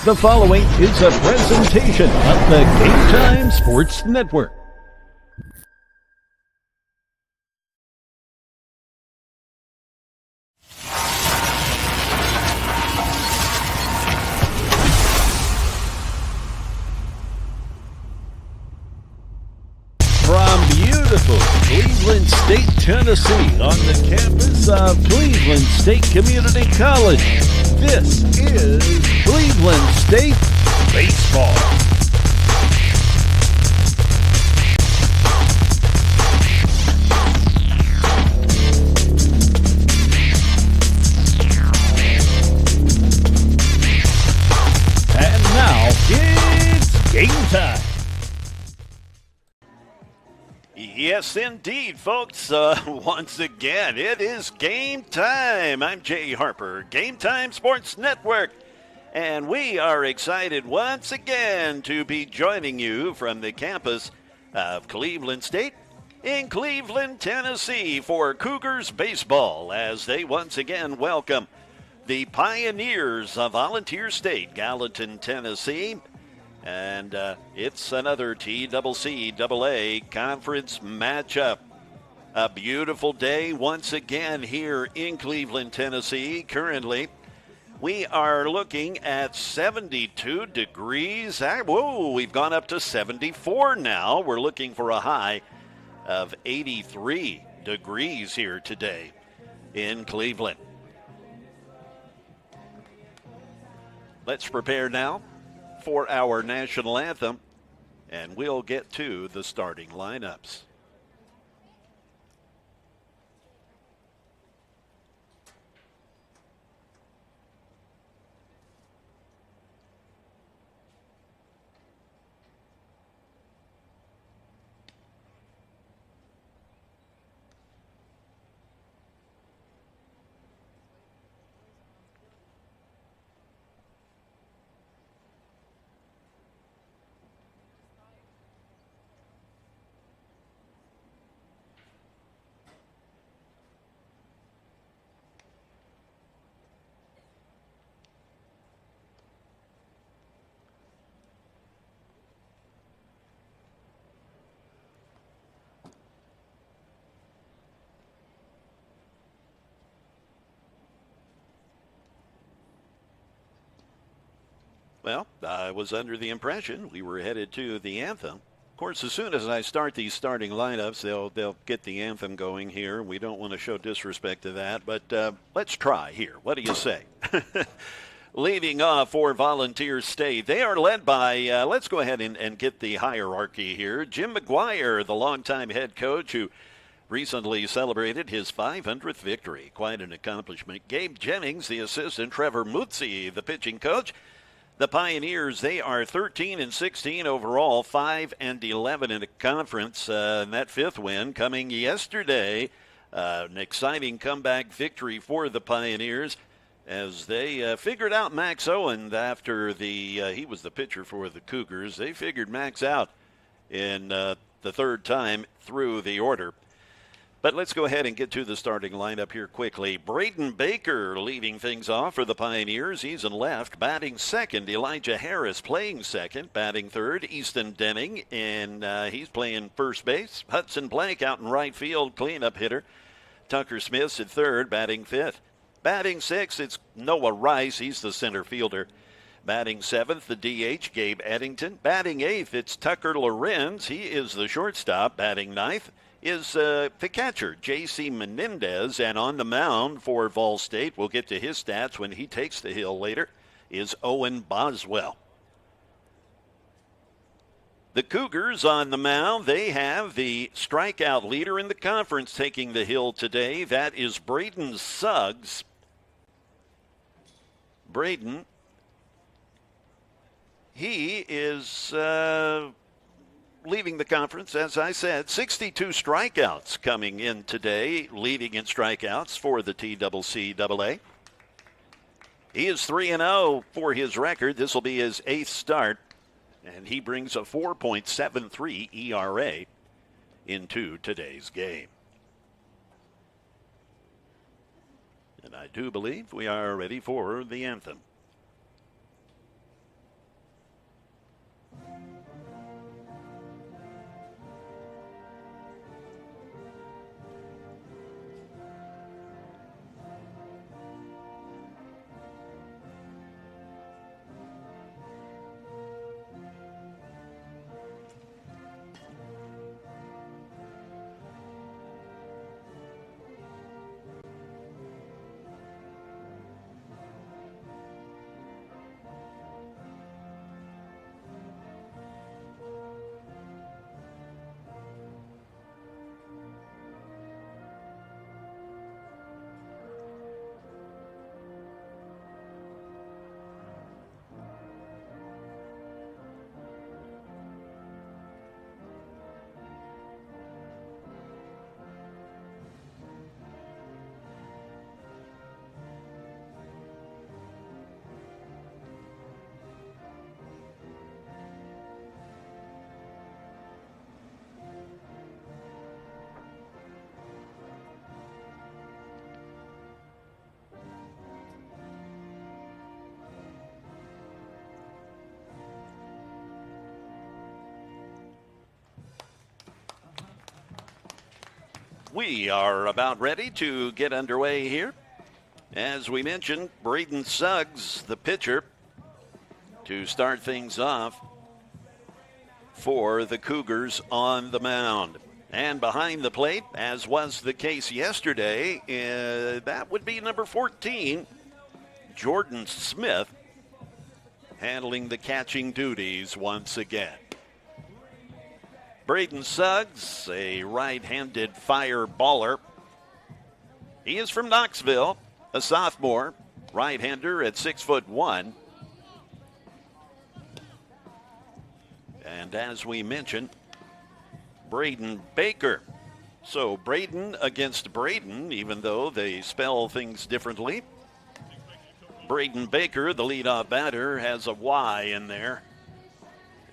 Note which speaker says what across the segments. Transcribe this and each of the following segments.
Speaker 1: The following is a presentation of the Game Time Sports Network. From beautiful Cleveland State, Tennessee, on the campus of Cleveland State Community College, this is Cleveland State Baseball. And now it's game time.
Speaker 2: Yes, indeed, folks. Once again, it is game time. I'm Jay Harper, Game Time Sports Network, and we are excited once again to be joining you from the campus of Cleveland State in Cleveland, Tennessee for Cougars baseball as they once again welcome the Pioneers of Volunteer State, Gallatin, Tennessee. And it's another TCCAA conference matchup. A beautiful day once again here in Cleveland, Tennessee. Currently, we are looking at 72 degrees. Whoa, we've gone up to 74 now. We're looking for a high of 83 degrees here today in Cleveland. Let's prepare now for our national anthem, and we'll get to the starting lineups. Well, I was under the impression we were headed to the anthem. Of course, as soon as I start these starting lineups, they'll get the anthem going here. We don't want to show disrespect to that, but let's try here. What do you say? Leading off for Volunteer State, they are led by, let's go ahead and get the hierarchy here. Jim McGuire, the longtime head coach who recently celebrated his 500th victory. Quite an accomplishment. Gabe Jennings, the assistant. Trevor Mutzi, the pitching coach. The Pioneers, they are 13-16 overall, 5-11 in the conference. And that fifth win coming yesterday. An exciting comeback victory for the Pioneers as they figured out Max Owen after he was the pitcher for the Cougars. They figured Max out in the third time through the order. But let's go ahead and get to the starting lineup here quickly. Braden Baker leading things off for the Pioneers. He's in left. Batting second, Elijah Harris playing second. Batting third, Easton Denning, and he's playing first base. Hudson Blank out in right field, cleanup hitter. Tucker Smith's at third, batting fifth. Batting sixth, it's Noah Rice. He's the center fielder. Batting seventh, the DH, Gabe Eddington. Batting eighth, it's Tucker Lorenz. He is the shortstop. Batting ninth is the catcher, J.C. Menendez. And on the mound for Vol State, we'll get to his stats when he takes the hill later, is Owen Boswell. The Cougars on the mound, they have the strikeout leader in the conference taking the hill today. That is Braden Suggs. Braden, he is leaving the conference, as I said. 62 strikeouts coming in today, leading in strikeouts for the TCCAA. He is 3-0 for his record. This will be his eighth start, and he brings a 4.73 ERA into today's game. And I do believe we are ready for the anthem. We are about ready to get underway here. As we mentioned, Braden Suggs, the pitcher, to start things off for the Cougars on the mound. And behind the plate, as was the case yesterday, that would be number 14, Jordan Smith, handling the catching duties once again. Braden Suggs, a right-handed fire baller. He is from Knoxville, a sophomore, right-hander at 6'1". And as we mentioned, Braden Baker. So Braden against Braden, even though they spell things differently. Braden Baker, the leadoff batter, has a Y in there.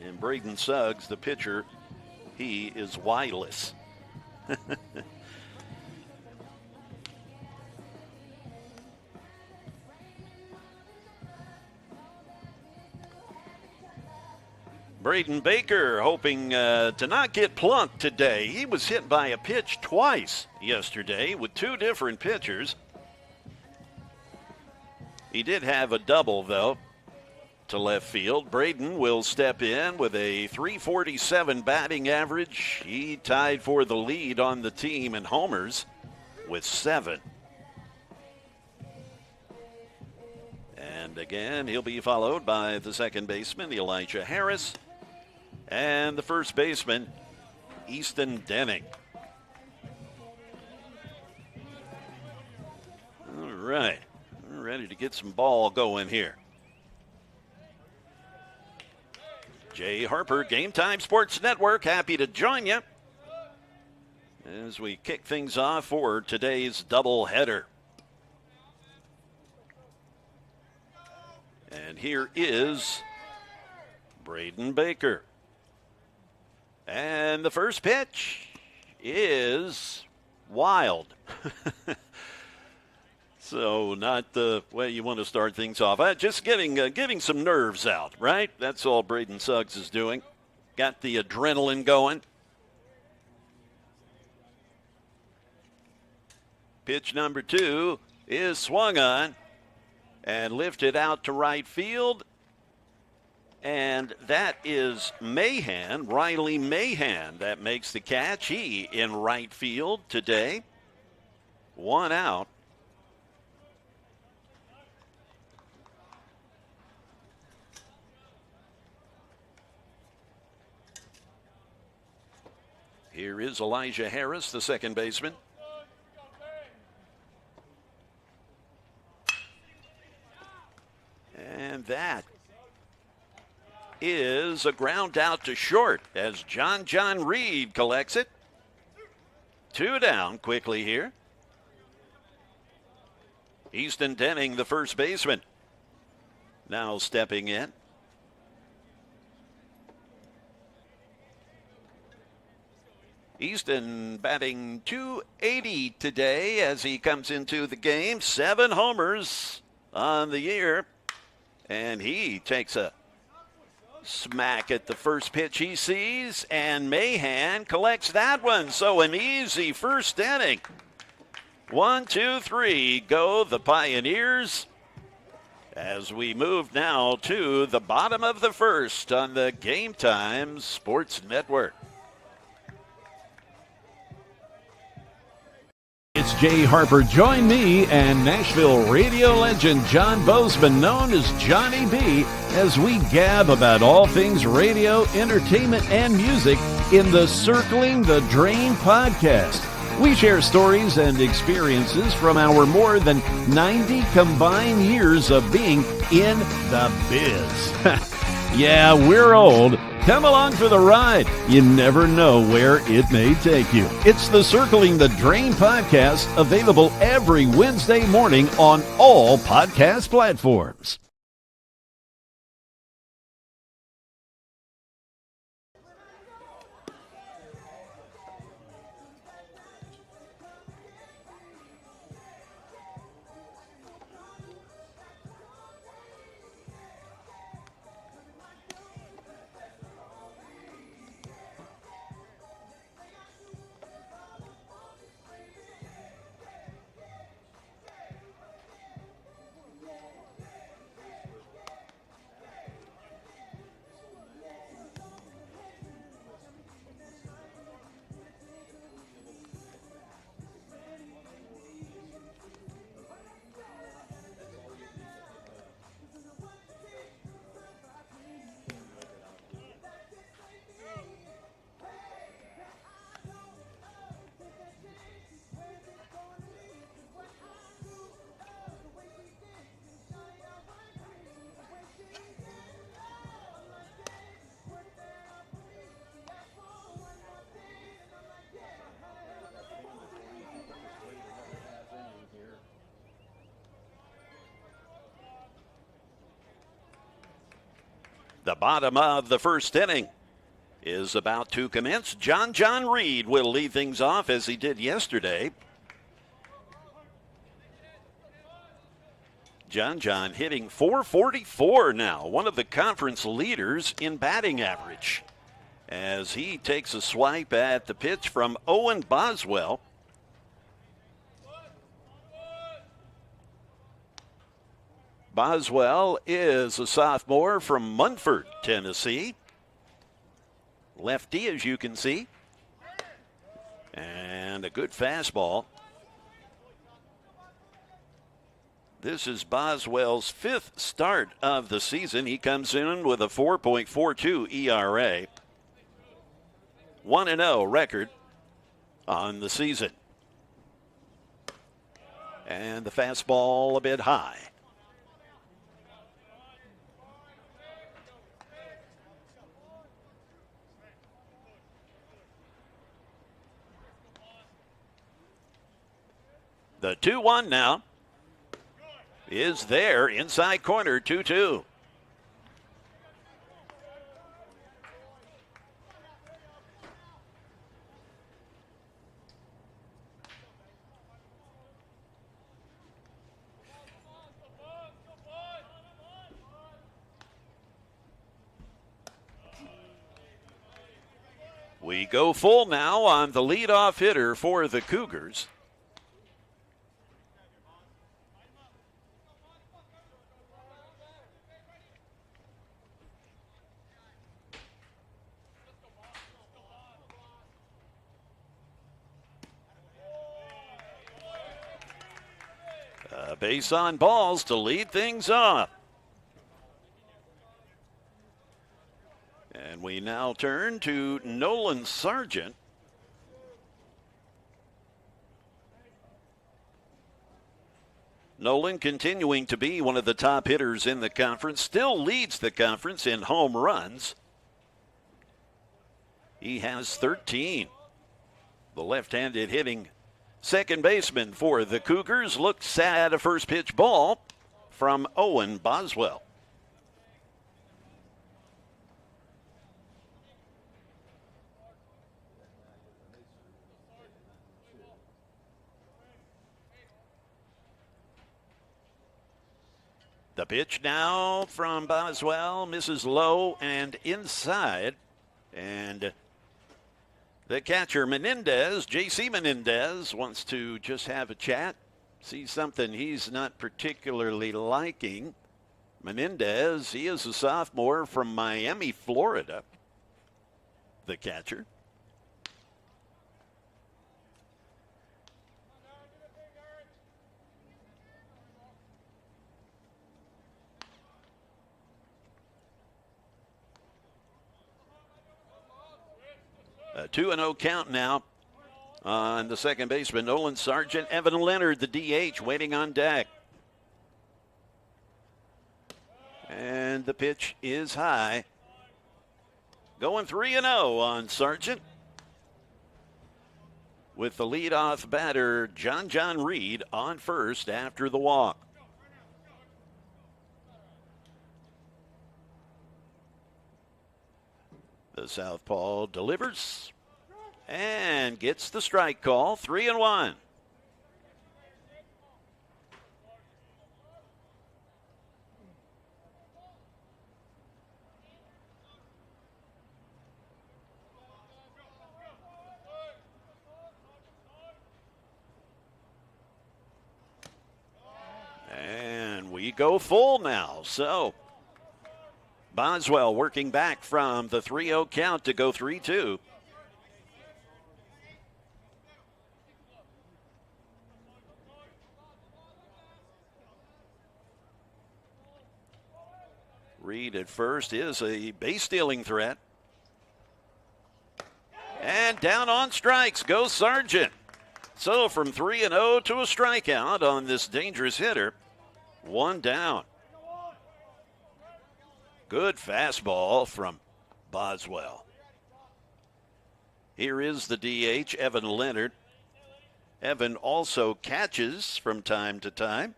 Speaker 2: And Braden Suggs, the pitcher, he is Y-less. Braden Baker hoping to not get plunked today. He was hit by a pitch twice yesterday with two different pitchers. He did have a double, though, to left field. Braden will step in with a .347 batting average. He tied for the lead on the team in homers with 7. And again, he'll be followed by the second baseman, Elijah Harris, and the first baseman, Easton Denning. All right, we're ready to get some ball going here. Jay Harper, Game Time Sports Network, happy to join you as we kick things off for today's doubleheader. And here is Braden Baker. And the first pitch is wild. So not the way you want to start things off. Just getting some nerves out, right? That's all Braden Suggs is doing. Got the adrenaline going. Pitch number 2 is swung on and lifted out to right field. And that is Mahan, Riley Mahan, that makes the catch. He in right field today. 1 out. Here is Elijah Harris, the second baseman. And that is a ground out to short as John Reed collects it. 2 down quickly here. Easton Denning, the first baseman, now stepping in. Easton batting .280 today as he comes into the game. 7 homers on the year. And he takes a smack at the first pitch he sees, and Mahan collects that one. So an easy first inning. 1, 2, 3 go the Pioneers as we move now to the bottom of the first on the Game Time Sports Network.
Speaker 1: It's Jay Harper. Join me and Nashville radio legend John Bozeman, known as Johnny B, as we gab about all things radio, entertainment, and music in the Circling the Drain podcast. We share stories and experiences from our more than 90 combined years of being in the biz. Yeah, we're old. Come along for the ride. You never know where it may take you. It's the Circling the Drain podcast, available every Wednesday morning on all podcast platforms.
Speaker 2: The bottom of the first inning is about to commence. John Reed will lead things off as he did yesterday. John hitting .444 now, one of the conference leaders in batting average, as he takes a swipe at the pitch from Owen Boswell. Boswell is a sophomore from Munford, Tennessee. Lefty, as you can see. And a good fastball. This is Boswell's 5th start of the season. He comes in with a 4.42 ERA. 1-0 record on the season. And the fastball a bit high. The 2-1 now is there, inside corner, 2-2. We go full now on the leadoff hitter for the Cougars. Base on balls to lead things off. And we now turn to Nolan Sargent. Nolan continuing to be one of the top hitters in the conference, still leads the conference in home runs. He has 13. The left-handed hitting second baseman for the Cougars looks at a first pitch ball from Owen Boswell. The pitch now from Boswell misses low and inside. And the catcher, Menendez, J.C. Menendez, wants to just have a chat, see something he's not particularly liking. Menendez, he is a sophomore from Miami, Florida, the catcher. A 2-0 count now on the second baseman, Nolan Sargent. Evan Leonard, the DH, waiting on deck. And the pitch is high. Going 3-0 on Sargent. With the leadoff batter, John Reed, on first after the walk. The southpaw delivers and gets the strike call. 3-1. And we go full now. So Boswell working back from the 3-0 count to go 3-2. Reed at first is a base stealing threat. And down on strikes goes Sargent. So from 3-0 to a strikeout on this dangerous hitter. One down. Good fastball from Boswell. Here is the DH, Evan Leonard. Evan also catches from time to time.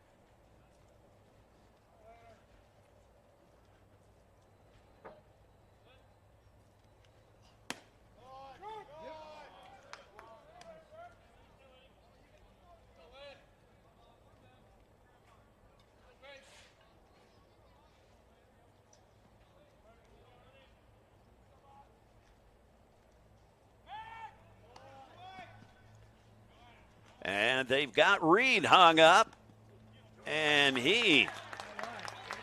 Speaker 2: And they've got Reed hung up. And he,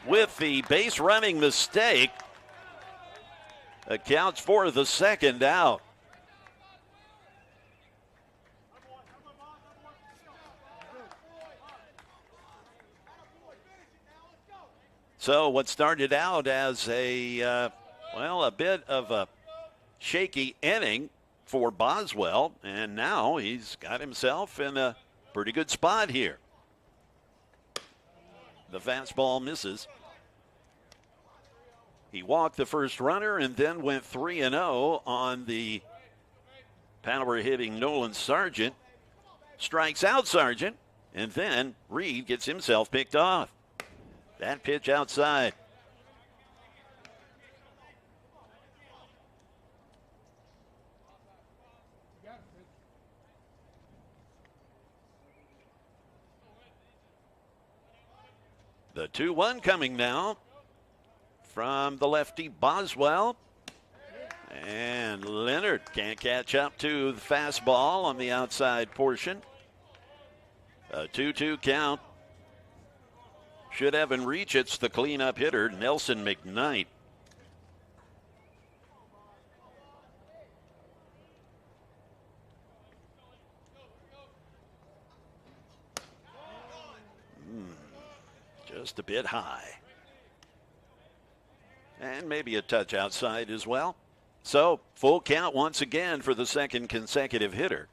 Speaker 2: with the base running mistake, accounts for the second out. So what started out as a bit of a shaky inning for Boswell, and now he's got himself in a pretty good spot here. The fastball misses. He walked the first runner and then went 3-0 on the power hitting Nolan Sargent. Strikes out Sargent, and then Reed gets himself picked off. That pitch outside. The 2-1 coming now from the lefty Boswell. And Leonard can't catch up to the fastball on the outside portion. A 2-2 count. Should have in reach. It's the cleanup hitter, Nelson McKnight. Just a bit high. And maybe a touch outside as well. So, full count once again for the second consecutive hitter.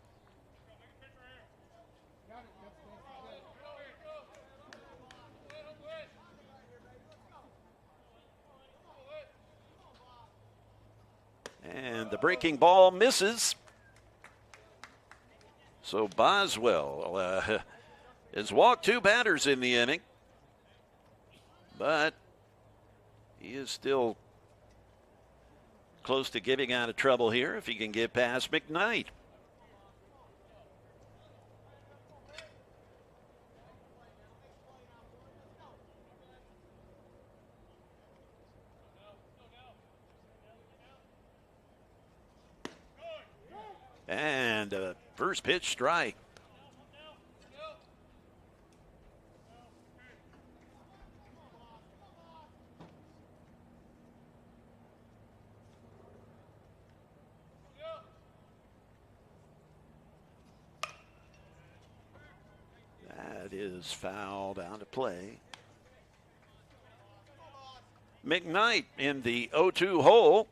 Speaker 2: And the breaking ball misses. So Boswell has walked two batters in the inning. But he is still close to getting out of trouble here if he can get past McKnight. And first pitch strike. That is fouled out of play. McKnight in the 0-2 hole.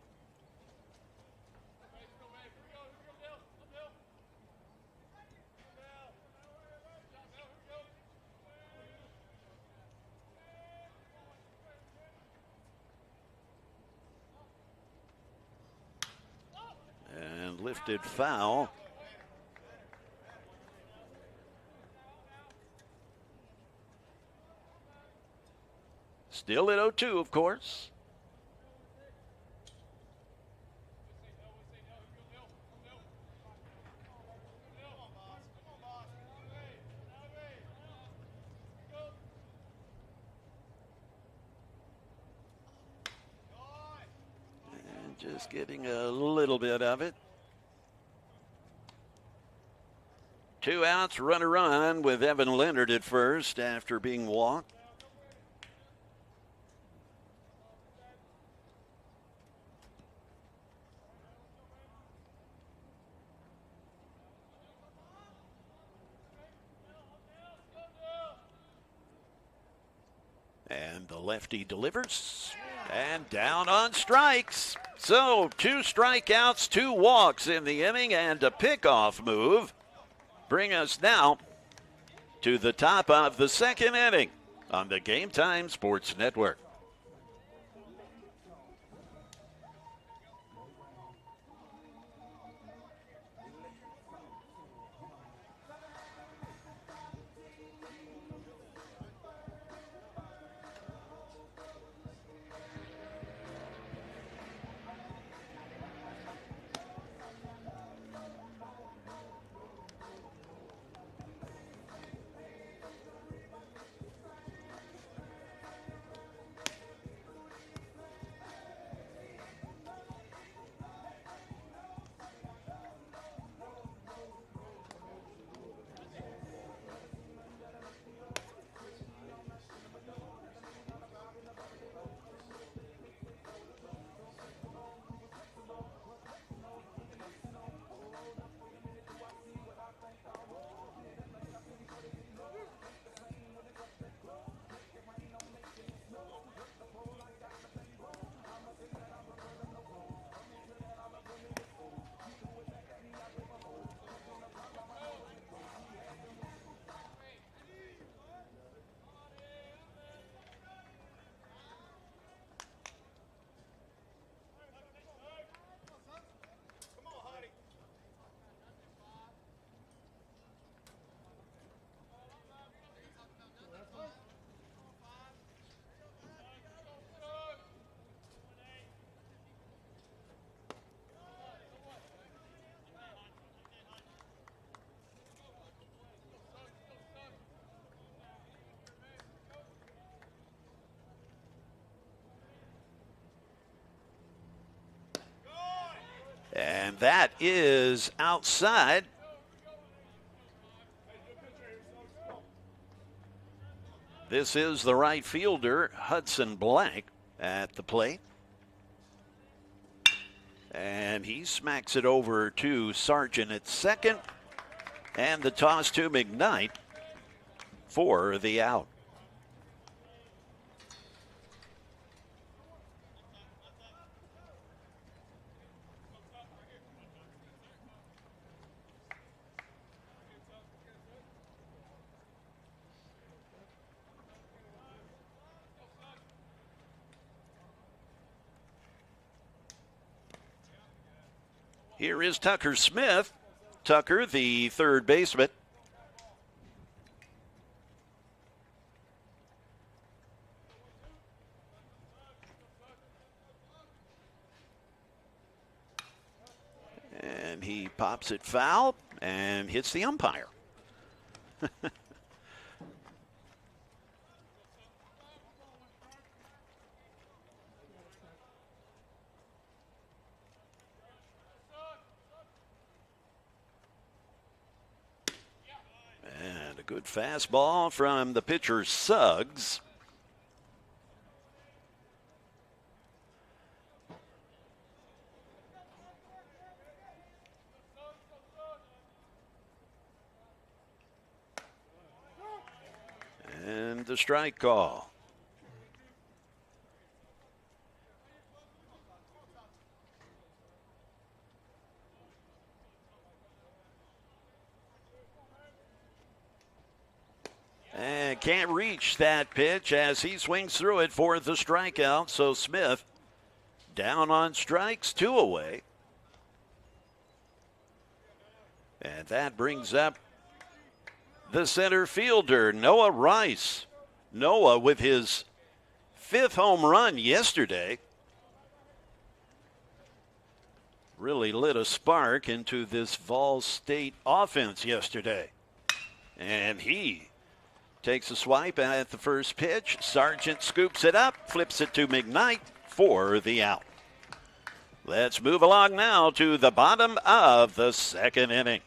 Speaker 2: And lifted foul. Still at 0-2, of course. And just getting a little bit of it. 2 outs, runner on with Evan Leonard at first after being walked. And the lefty delivers, and down on strikes. So 2 strikeouts, 2 walks in the inning, and a pickoff move bring us now to the top of the second inning on the Game Time Sports Network. that is outside. This is the right fielder, Hudson Blank, at the plate. And he smacks it over to Sargent at second. And the toss to McKnight for the out. Here is Tucker Smith. Tucker, the third baseman. And he pops it foul and hits the umpire. And a good fastball from the pitcher, Suggs. And the strike call. And can't reach that pitch as he swings through it for the strikeout. So Smith down on strikes, 2 away. And that brings up the center fielder, Noah Rice. Noah with his 5th home run yesterday. Really lit a spark into this Vol State offense yesterday. And he takes a swipe at the first pitch. Sargent scoops it up, flips it to McKnight for the out. Let's move along now to the bottom of the 2nd inning.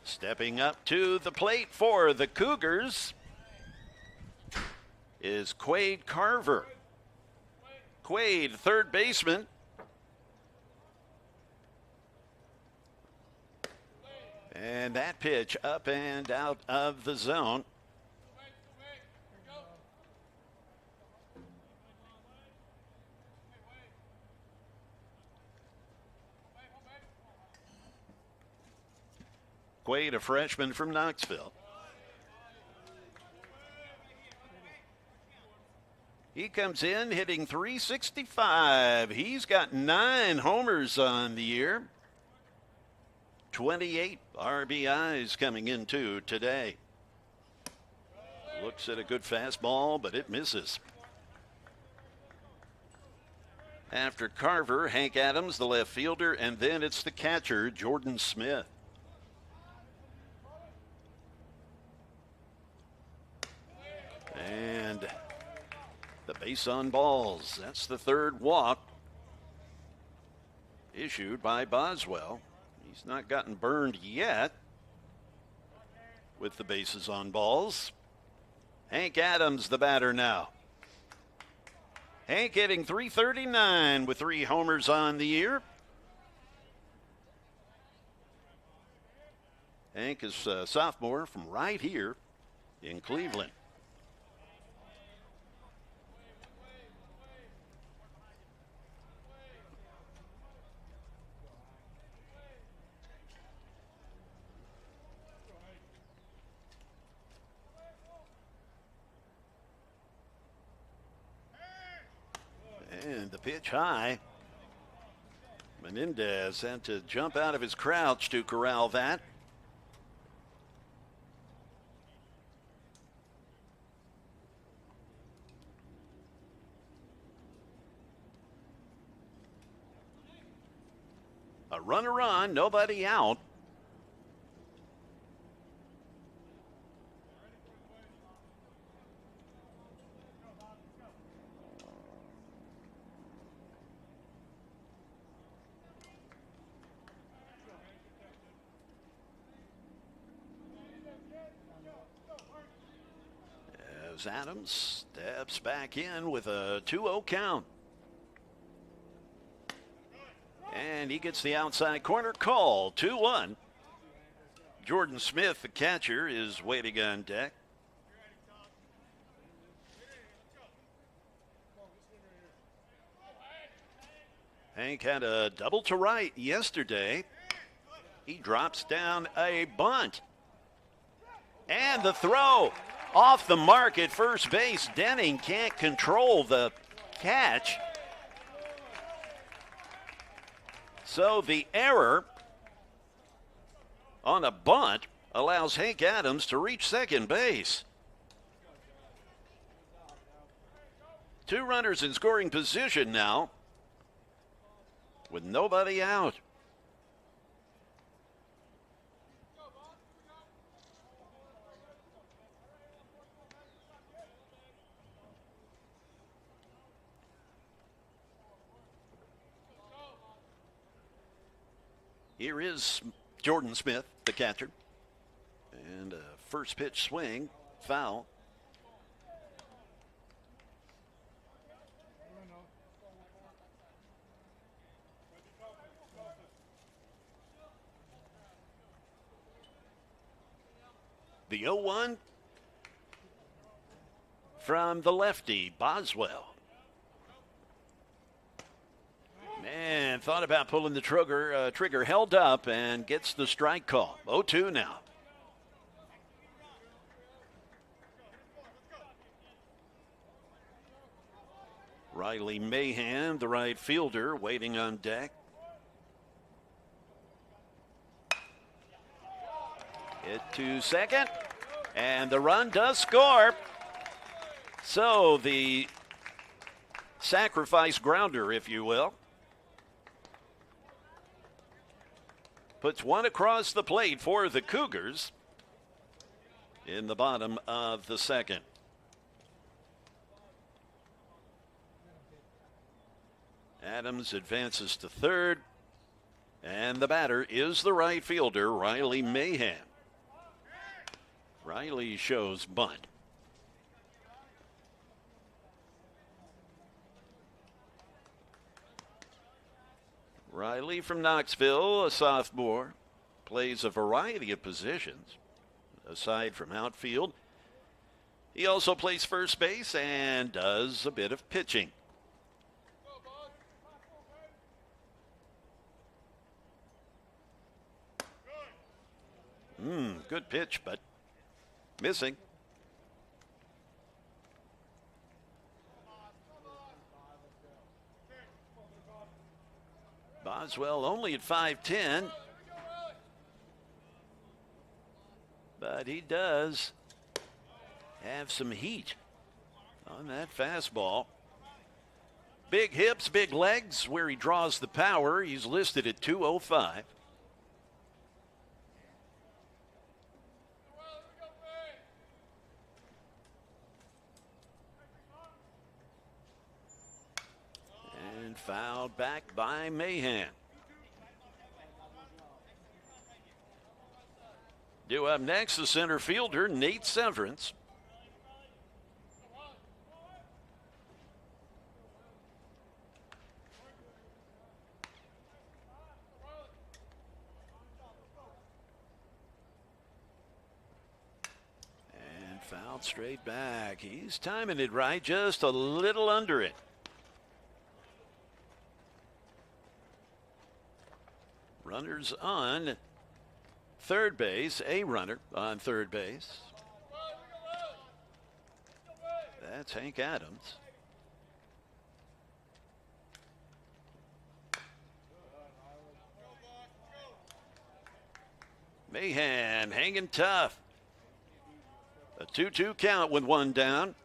Speaker 2: Stepping up to the plate for the Cougars is Quade Carver. Quade, third baseman. And that pitch up and out of the zone. Quaid, a freshman from Knoxville. He comes in hitting .365. He's got 9 homers on the year. 28 RBIs coming into today. Looks at a good fastball, but it misses. After Carver, Hank Adams, the left fielder, and then it's the catcher, Jordan Smith. And the base on balls. That's the third walk issued by Boswell. He's not gotten burned yet with the bases on balls. Hank Adams, the batter now. Hank hitting .339 with 3 homers on the year. Hank is a sophomore from right here in Cleveland. And the pitch high. Menendez had to jump out of his crouch to corral that. A runner on, nobody out. As Adams steps back in with a 2-0 count. And he gets the outside corner call, 2-1. Jordan Smith, the catcher, is waiting on deck. Hank had a double to right yesterday. He drops down a bunt. And the throw off the mark at first base. Denning can't control the catch. So the error on a bunt allows Hank Adams to reach second base. 2 runners in scoring position now with nobody out. Here is Jordan Smith, the catcher. And a first pitch swing, foul. The 0-1 from the lefty, Boswell. Man, thought about pulling the trigger, held up and gets the strike call. 0-2 now. Riley Mahan, the right fielder, waiting on deck. Hit to second, and the run does score. So the sacrifice grounder, if you will, puts one across the plate for the Cougars in the bottom of the second. Adams advances to third, and the batter is the right fielder, Riley Mahan. Riley shows bunt. Riley from Knoxville, a sophomore, plays a variety of positions aside from outfield. He also plays first base and does a bit of pitching. Good pitch, but missing. Boswell only at 5'10", but he does have some heat on that fastball. Big hips, big legs, where he draws the power. He's listed at 205. And fouled back by Mahan. Due up next, the center fielder, Nate Severance. And fouled straight back. He's timing it right, just a little under it. Runners on third base, a runner on third base. That's Hank Adams. Mahan hanging tough. A 2-2 count with one down.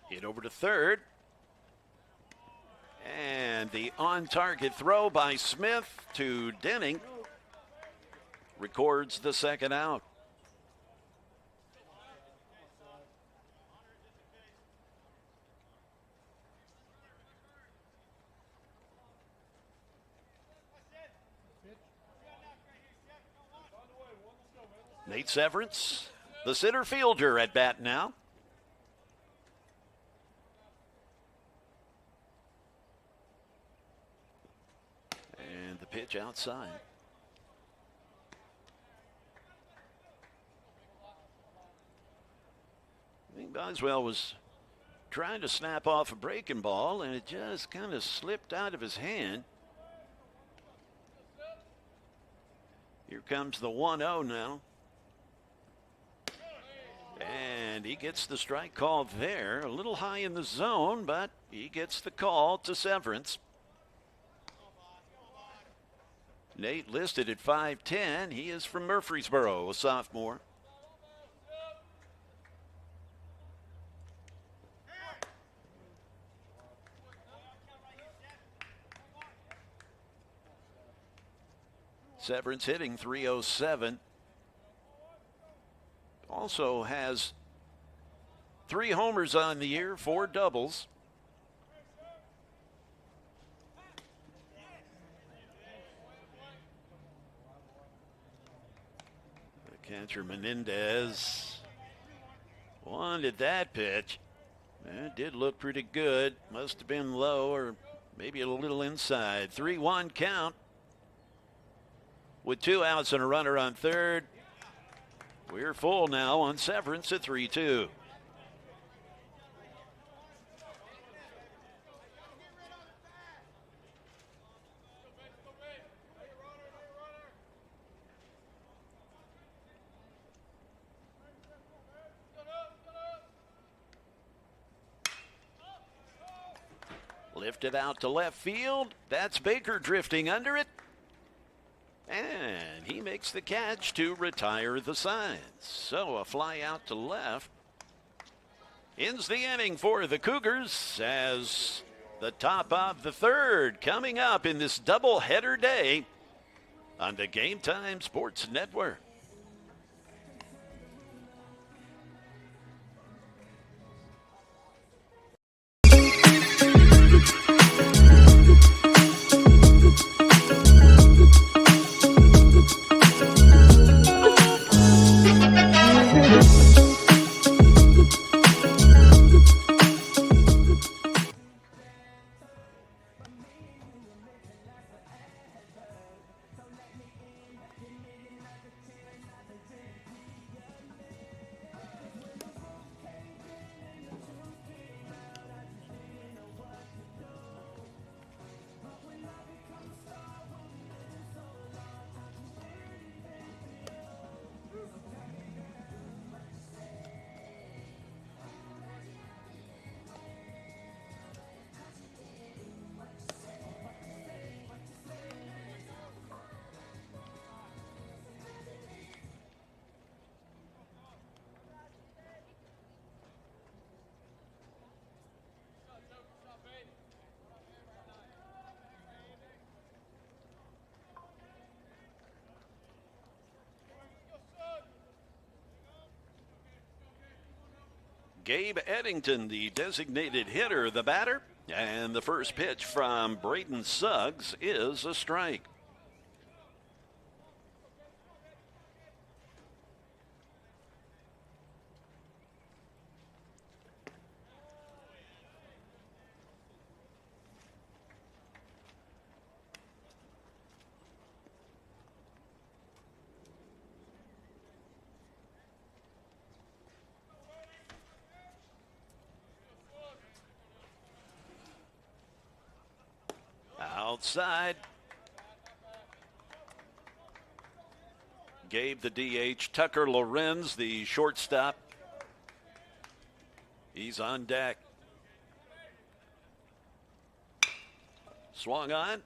Speaker 2: Hit over to third. And the on-target throw by Smith to Denning records the second out. Nate Severance, the center fielder, at bat now. And the pitch outside. I think Boswell was trying to snap off a breaking ball, and it just kind of slipped out of his hand. Here comes the 1-0 now. And he gets the strike call there. A little high in the zone, but he gets the call to Severance. Nate listed at 5'10". He is from Murfreesboro, a sophomore. Severance hitting .307. Also has 3 homers on the year, 4 doubles. The catcher Menendez wanted that pitch. It did look pretty good. Must have been low or maybe a little inside. 3-1 count with 2 outs and a runner on third. We're full now on Severance at 3-2. Lifted out to left field. That's Baker drifting under it. And he makes the catch to retire the signs. So a fly out to left ends the inning for the Cougars as the top of the third coming up in this doubleheader day on the Game Time Sports Network. Gabe Eddington, the designated hitter, the batter. And the first pitch from Braden Suggs is a strike. Outside. Gabe the DH. Tucker Lorenz, the shortstop. He's on deck. Swung on.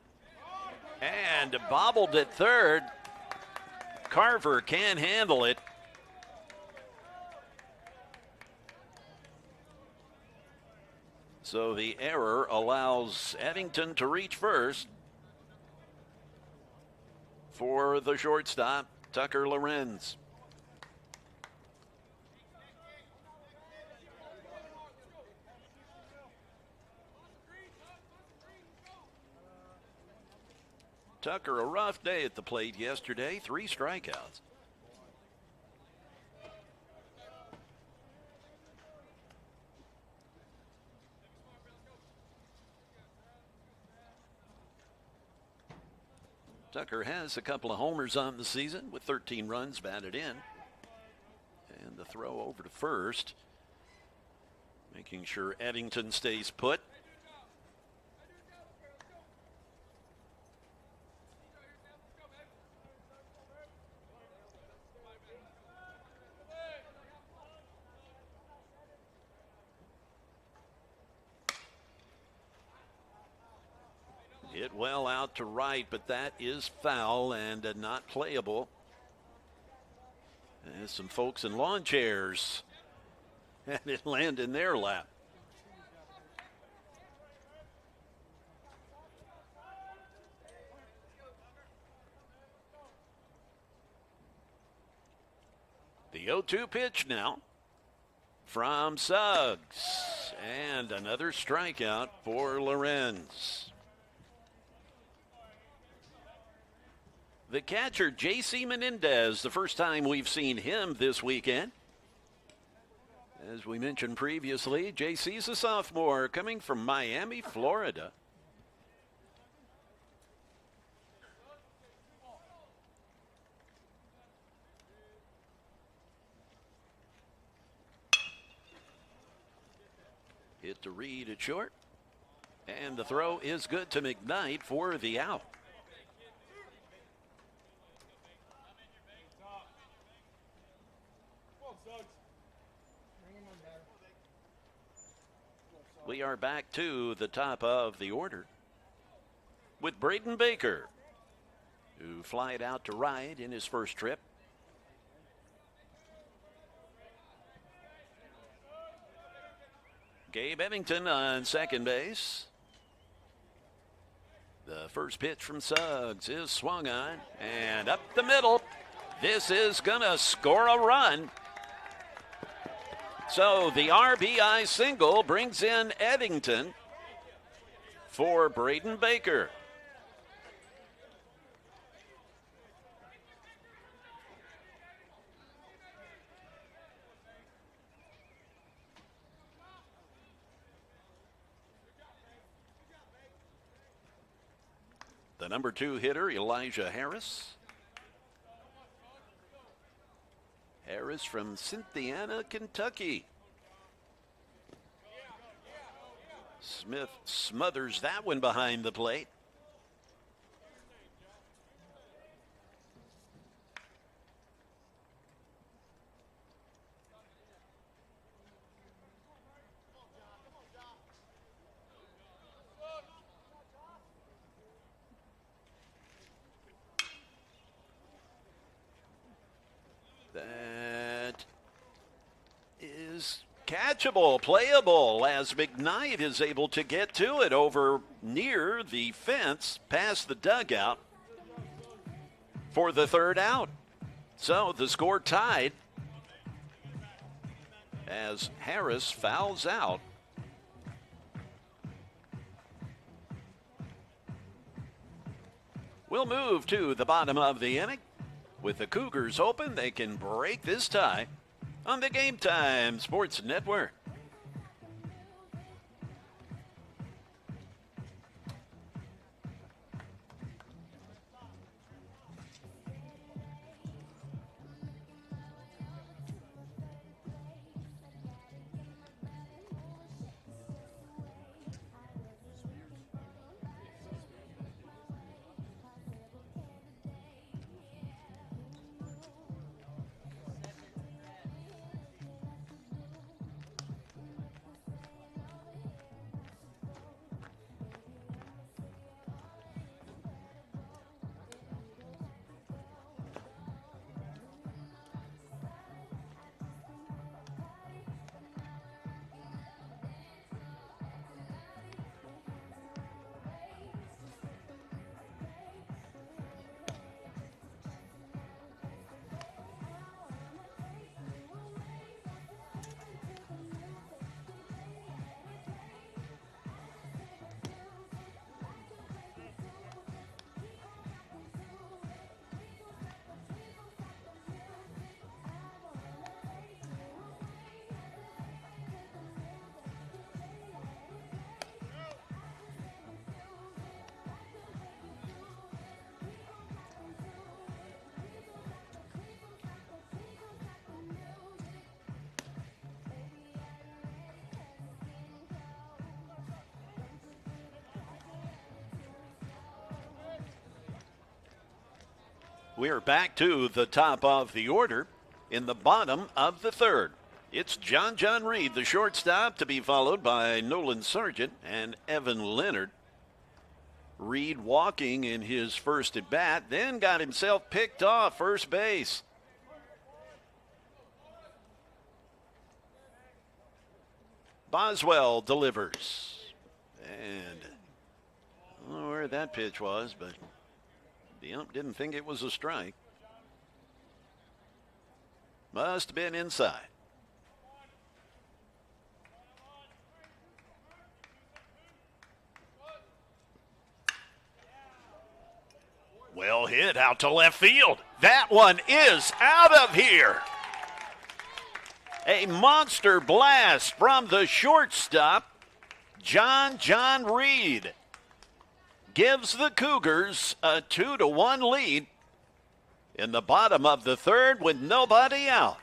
Speaker 2: And bobbled at third. Carver can't handle it. So the error allows Eddington to reach first for the shortstop, Tucker Lorenz. Tucker, a rough day at the plate yesterday, 3 strikeouts. Tucker has a couple of homers on the season with 13 runs batted in. And the throw over to first, making sure Eddington stays put. Hit well out to right, but that is foul and not playable. There's some folks in lawn chairs, and it landed in their lap. The 0-2 pitch now from Suggs, and another strikeout for Lorenz. The catcher, J.C. Menendez, the first time we've seen him this weekend. As we mentioned previously, J.C.'s a sophomore coming from Miami, Florida. Hit to Reed at short. And the throw is good to McKnight for the out. We are back to the top of the order with Braden Baker, who flied out to right in his first trip. Gabe Eddington on second base. The first pitch from Suggs is swung on and up the middle. This is going to score a run. So the RBI single brings in Eddington for Braden Baker. The number 2 hitter, Elijah Harris. Harris from Cynthiana, Kentucky. Smith smothers that one behind the plate. That is catchable, playable, as McKnight is able to get to it over near the fence, past the dugout for the third out. So the score tied as Harris fouls out. We'll move to the bottom of the inning. With the Cougars open, they can break this tie on the Game Time Sports Network. We're back to the top of the order in the bottom of the third. It's John Reed, the shortstop, to be followed by Nolan Sargent and Evan Leonard. Reed walking in his first at bat, then got himself picked off first base. Boswell delivers. And I don't know where that pitch was, but the ump didn't think it was a strike. Must have been inside. Well hit out to left field. That one is out of here. A monster blast from the shortstop, John Reed. Gives the Cougars a 2-1 lead in the bottom of the third with nobody out.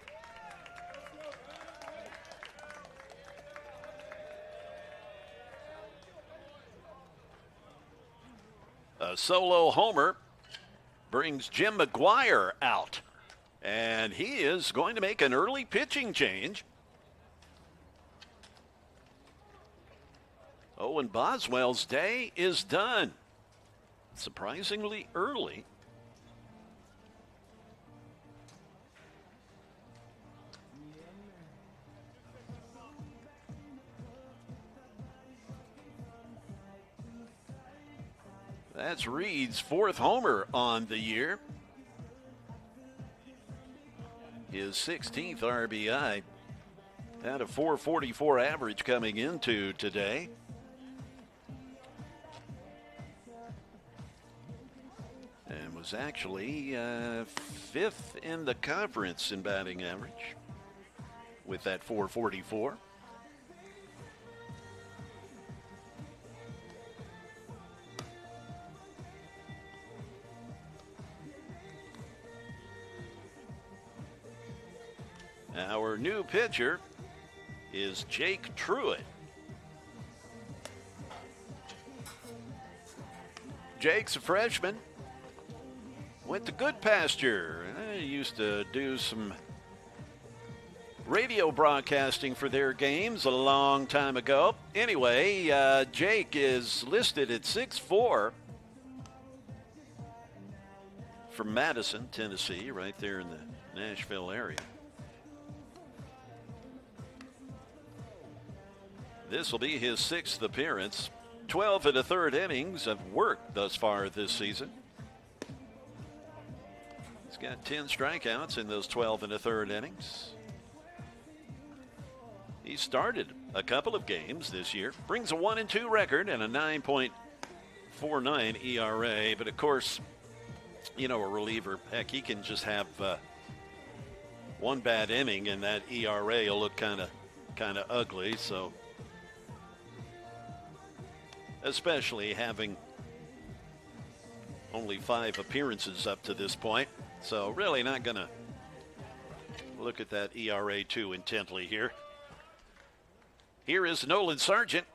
Speaker 2: A solo homer brings Jim McGuire out, and he is going to make an early pitching change. Owen Boswell's day is done. Surprisingly early. That's Reed's fourth homer on the year. His 16th RBI. Had a .444 average coming into today. And was actually fifth in the conference in batting average with that .444. Our new pitcher is Jake Truitt. Jake's a freshman. Went to Good Pasture. He used to do some radio broadcasting for their games a long time ago. Anyway, Jake is listed at 6'4", from Madison, Tennessee, right there in the Nashville area. This will be his 6th appearance. 12 1/3 innings of work thus far this season. He's got 10 strikeouts in those 12 1/3 innings. He started a couple of games this year, brings a 1-2 record and a 9.49 ERA. But of course, you know, a reliever, heck, he can just have one bad inning and that ERA will look kind of ugly. So, especially having only 5 appearances up to this point. So really not going to look at that ERA too intently here. Here is Nolan Sargent.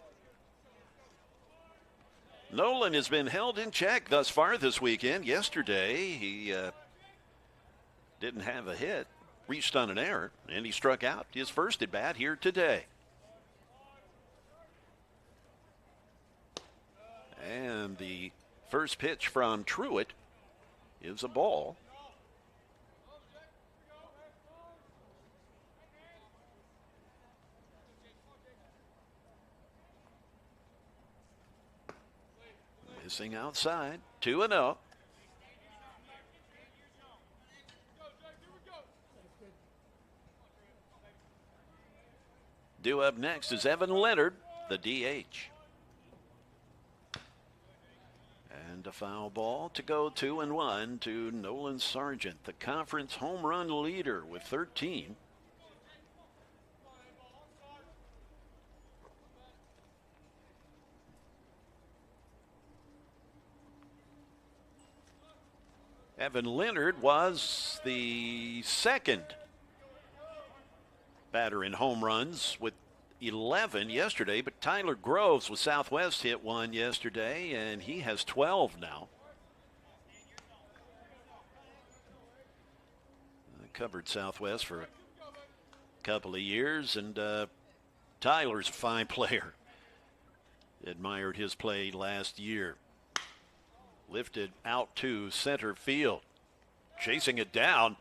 Speaker 2: Nolan has been held in check thus far this weekend. Yesterday, he didn't have a hit, reached on an error, and he struck out his first at bat here today. And the first pitch from Truitt is a ball. Missing outside, 2-0. Due up next is Evan Leonard, the DH. And a foul ball to go 2-1 to Nolan Sargent, the conference home run leader with 13. Evan Leonard was the second batter in home runs with 11 yesterday, but Tyler Groves with Southwest hit one yesterday, and he has 12 now. I covered Southwest for a couple of years, and Tyler's a fine player. Admired his play last year. Lifted out to center field. Chasing it down,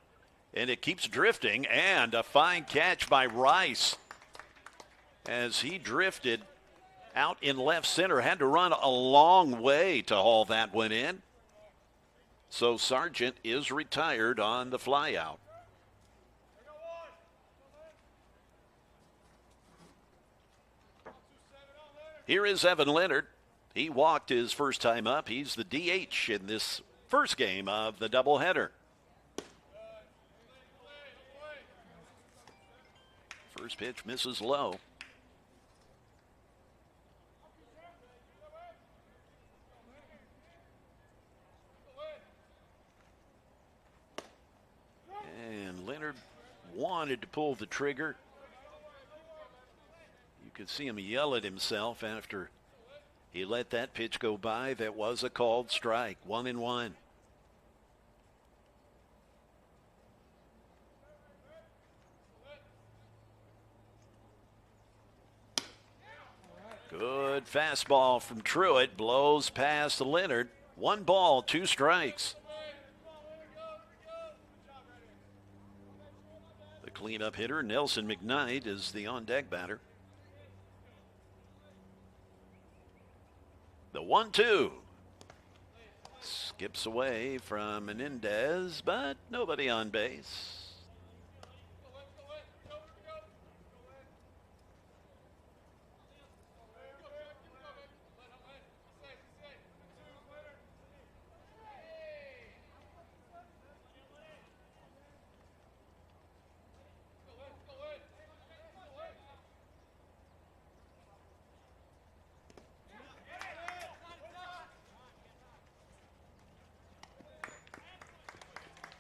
Speaker 2: and it keeps drifting, and a fine catch by Rice. As he drifted out in left center, had to run a long way to haul that one in. So Sargent is retired on the flyout. Here is Evan Leonard. He walked his first time up. He's the DH in this first game of the doubleheader. First pitch misses low. And Leonard wanted to pull the trigger. You could see him yell at himself after he let that pitch go by. That was a called strike. 1-1. Good fastball from Truitt. Blows past Leonard. 1 ball, 2 strikes. The cleanup hitter, Nelson McKnight, is the on-deck batter. The 1-2. Skips away from Menendez, but nobody on base.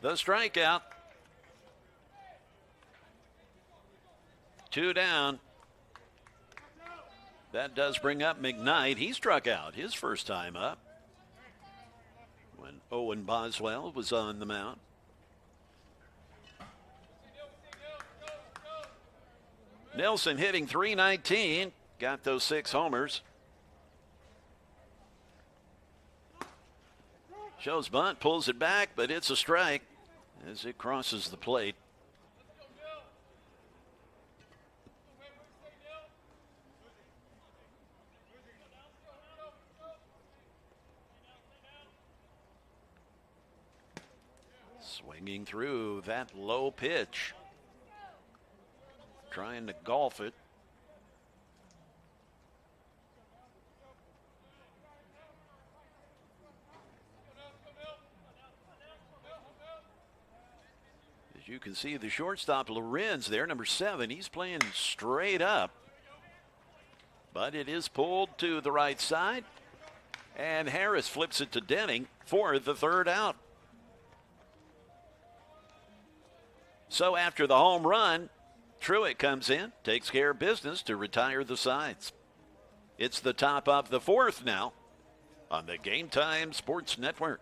Speaker 2: The strikeout. 2 down. That does bring up McKnight. He struck out his first time up when Owen Boswell was on the mound. Nelson hitting .319. Got those 6 homers. Shows bunt, pulls it back, but it's a strike as it crosses the plate. Swinging through that low pitch. Trying to golf it. can see the shortstop Lorenz there, number 7. He's playing straight up. But it is pulled to the right side. And Harris flips it to Denning for the third out. So after the home run, Truitt comes in, takes care of business to retire the sides. It's the top of the 4th now on the Game Time Sports Network.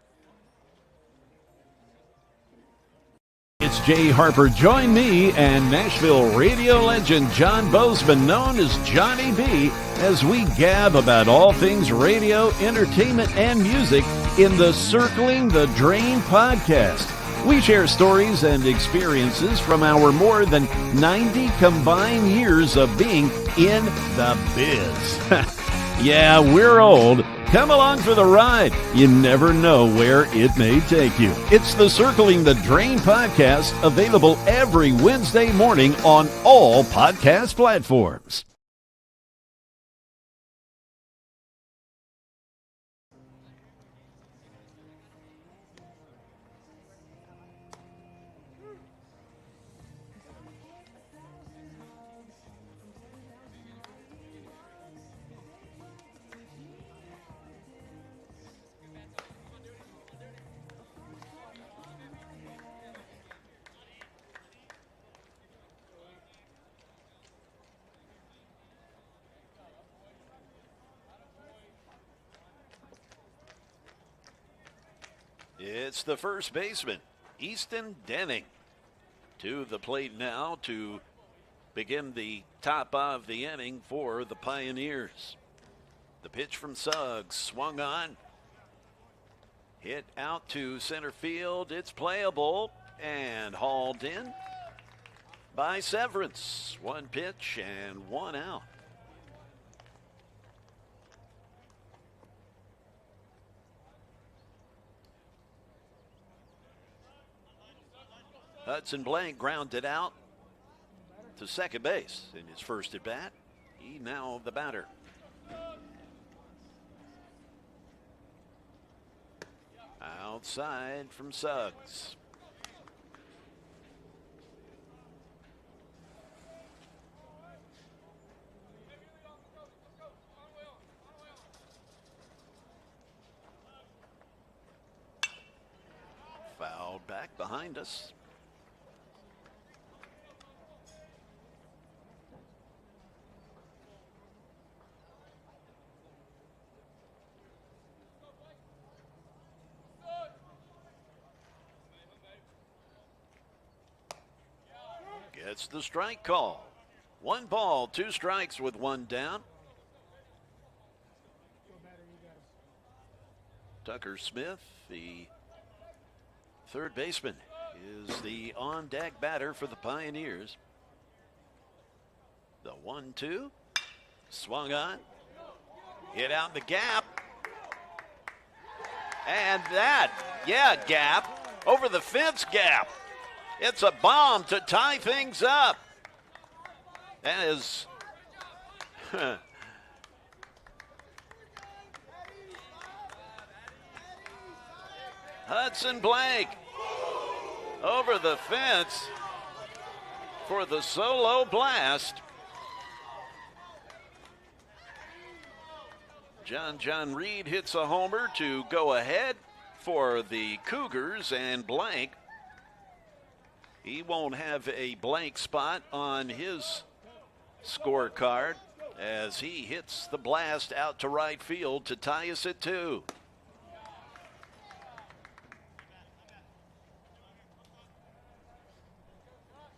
Speaker 1: It's Jay Harper. Join me and Nashville radio legend John Bozeman, known as Johnny B, as we gab about all things radio, entertainment, and music in the Circling the Drain podcast. We share stories and experiences from our more than 90 combined years of being in the biz. Yeah, we're old. Come along for the ride. You never know where it may take you. It's the Circling the Drain podcast, available every Wednesday morning on all podcast platforms.
Speaker 2: It's the first baseman, Easton Denning, to the plate now to begin the top of the inning for the Pioneers. The pitch from Suggs, swung on, hit out to center field. It's playable and hauled in by Severance. 1 pitch and 1 out. Hudson Blank grounded out to second base in his first at bat. He now the batter. Outside from Suggs. Fouled back behind us. Gets the strike call. 1 ball, 2 strikes with 1 down. Tucker Smith, the third baseman, is the on-deck batter for the Pioneers. The 1-2, swung on, hit out the gap. And that, gap, over the fence gap. It's a bomb to tie things up. That is Hudson Blank over the fence for the solo blast. John Reed hits a homer to go ahead for the Cougars, and Blank, he won't have a blank spot on his scorecard as he hits the blast out to right field to tie us at 2.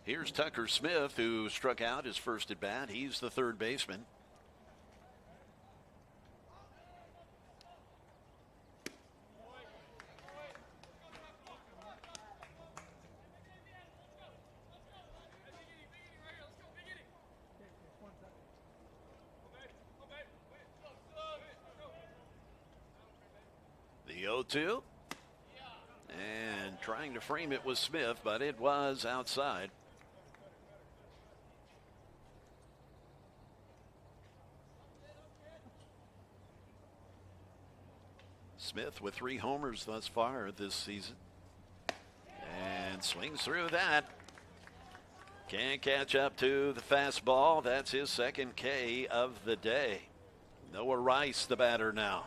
Speaker 2: Here's Tucker Smith, who struck out his first at bat. He's the third baseman. The 0-2. And trying to frame it was Smith, but it was outside. Smith with 3 homers thus far this season. And swings through that. Can't catch up to the fastball. That's his second K of the day. Noah Rice, the batter now.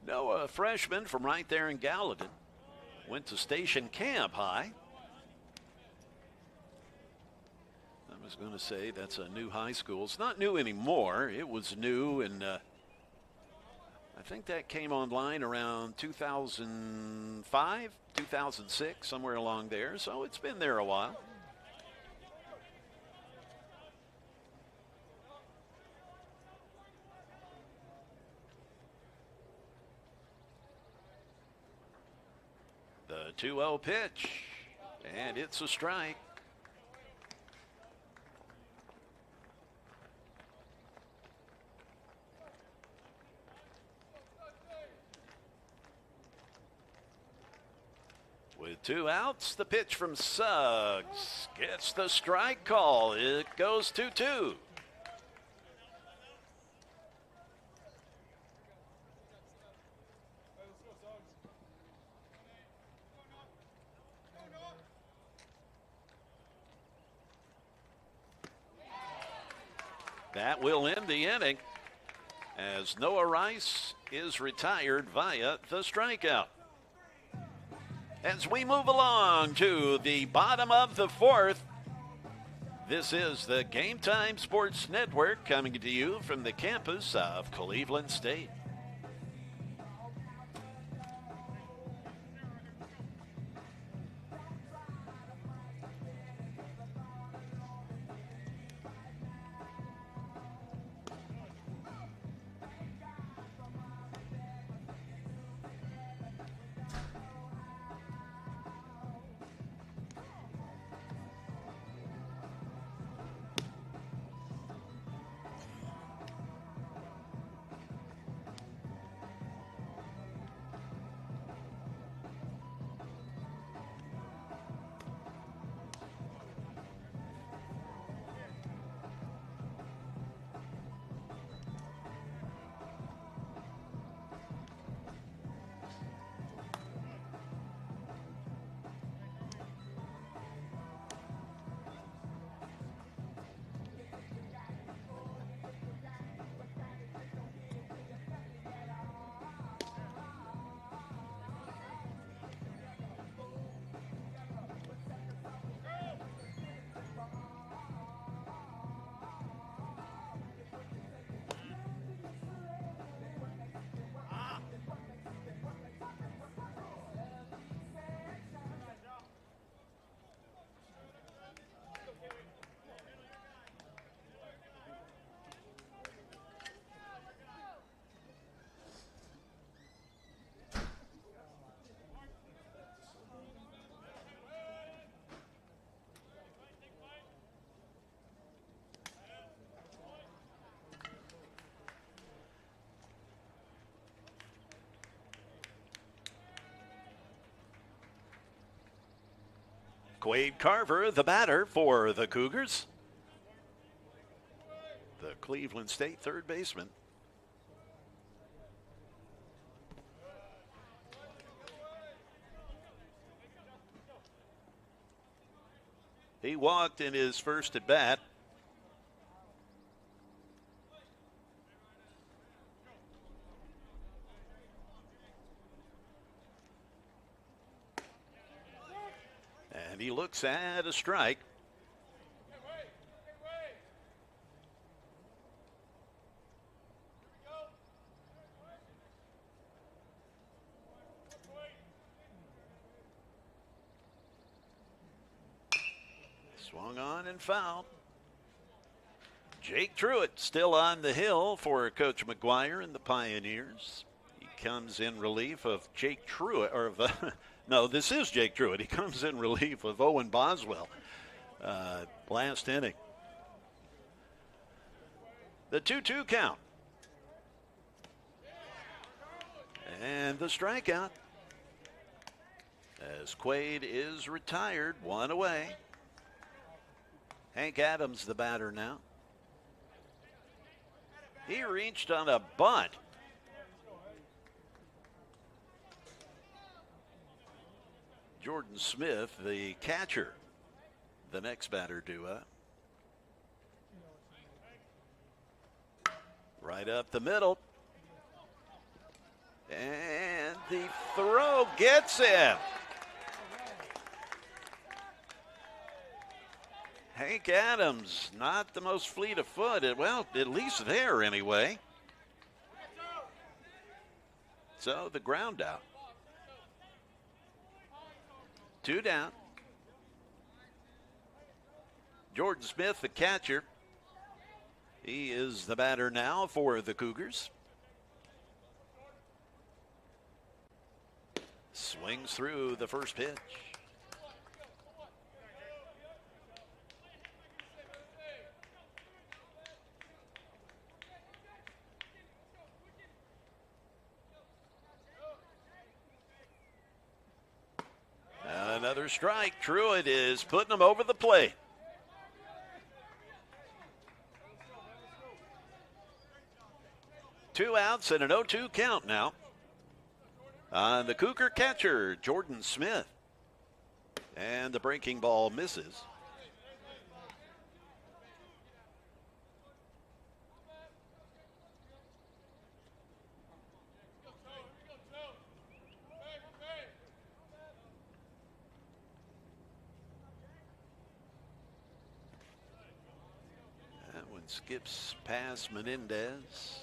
Speaker 2: Noah, a freshman from right there in Gallatin. Went to Station Camp High. I was going to say that's a new high school. It's not new anymore. It was new, and I think that came online around 2005, 2006, somewhere along there. So it's been there a while. The 2-0 pitch, and it's a strike. With 2 outs, the pitch from Suggs gets the strike call. It goes 2-2. That will end the inning as Noah Rice is retired via the strikeout. As we move along to the bottom of the 4th, this is the Game Time Sports Network coming to you from the campus of Cleveland State. Quade Carver, the batter for the Cougars. The Cleveland State third baseman. He walked in his first at bat. And he looks at a strike. Swung on and fouled. Jake Truitt still on the hill for Coach McGuire and the Pioneers. He comes in relief of Jake Truitt, or no, this is Jake Truitt. He comes in relief of Owen Boswell last inning. The 2-2 count. And the strikeout as Quade is retired, one away. Hank Adams, the batter now. He reached on a bunt. Jordan Smith, the catcher, the next batter due up. Right up the middle. And the throw gets him. Hank Adams, not the most fleet of foot. Well, at least there anyway. So the ground out. 2 down. Jordan Smith, the catcher. He is the batter now for the Cougars. Swings through the first pitch. Another strike. Truitt is putting him over the plate. Two outs and an 0-2 count now. On the Cougar catcher, Jordan Smith. And the breaking ball misses. That one skips past Menendez.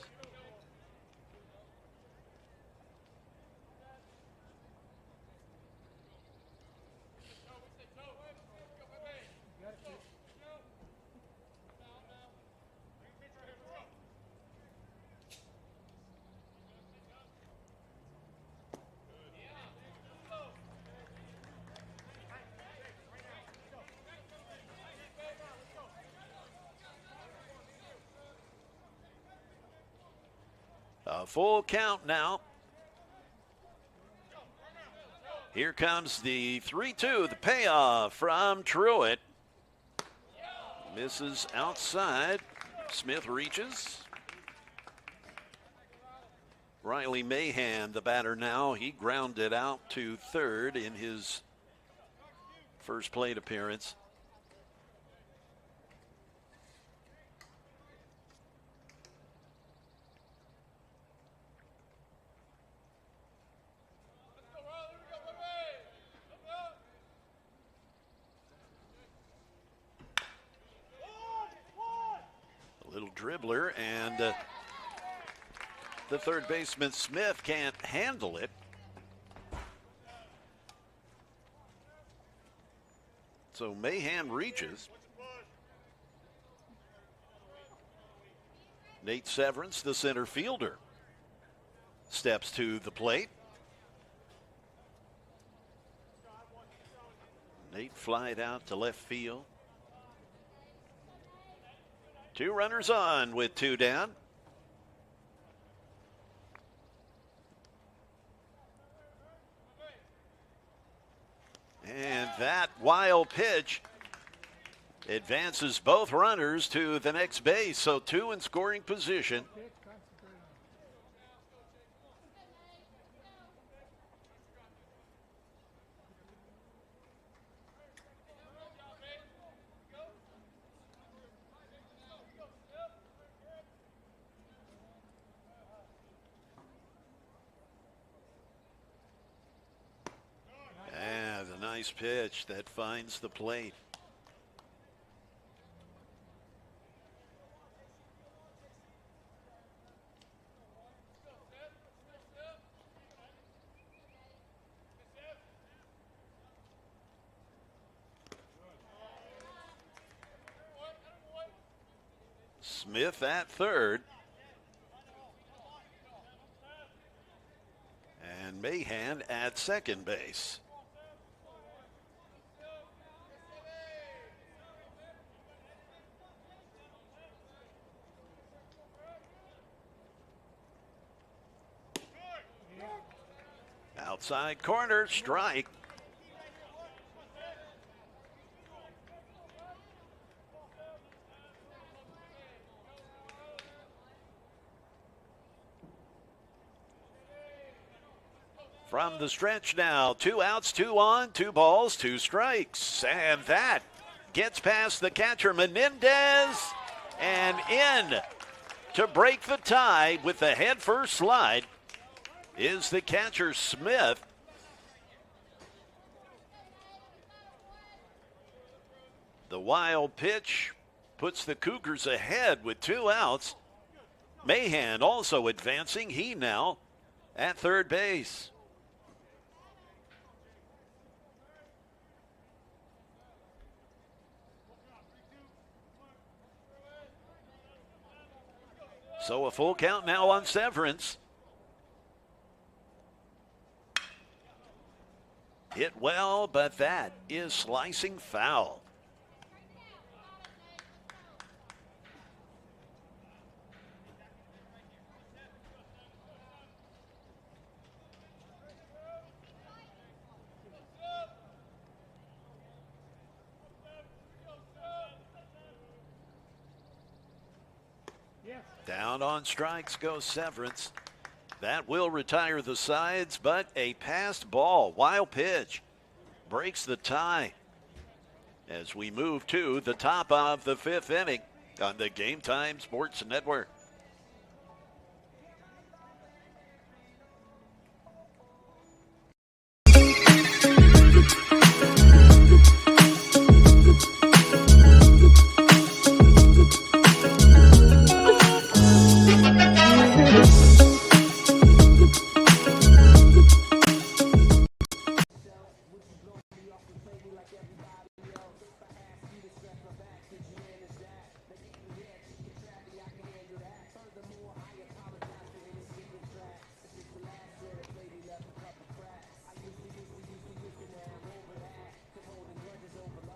Speaker 2: A full count now. Here comes the 3-2, the payoff from Truitt. Misses outside. Smith reaches. Riley Mahan, the batter now. He grounded out to third in his first plate appearance. Dribbler, and the third baseman Smith can't handle it. So Mahan reaches. Nate Severance, the center fielder, steps to the plate. Nate flied out to left field. 2 runners on with 2 down. And that wild pitch advances both runners to the next base. So 2 in scoring position. Nice pitch that finds the plate. Smith at third. And Mahan at second base. Outside corner, strike. From the stretch now, 2 outs, 2 on, 2 balls, 2 strikes. And that gets past the catcher, Menendez, and in to break the tie with the head-first slide is the catcher, Smith. The wild pitch puts the Cougars ahead with 2 outs. Mahan also advancing. He now at third base. So a full count now on Severance. Hit well, but that is slicing foul. Down on strikes goes Severance. That will retire the sides, but a passed ball, wild pitch, breaks the tie as we move to the top of the 5th inning on the Game Time Sports Network.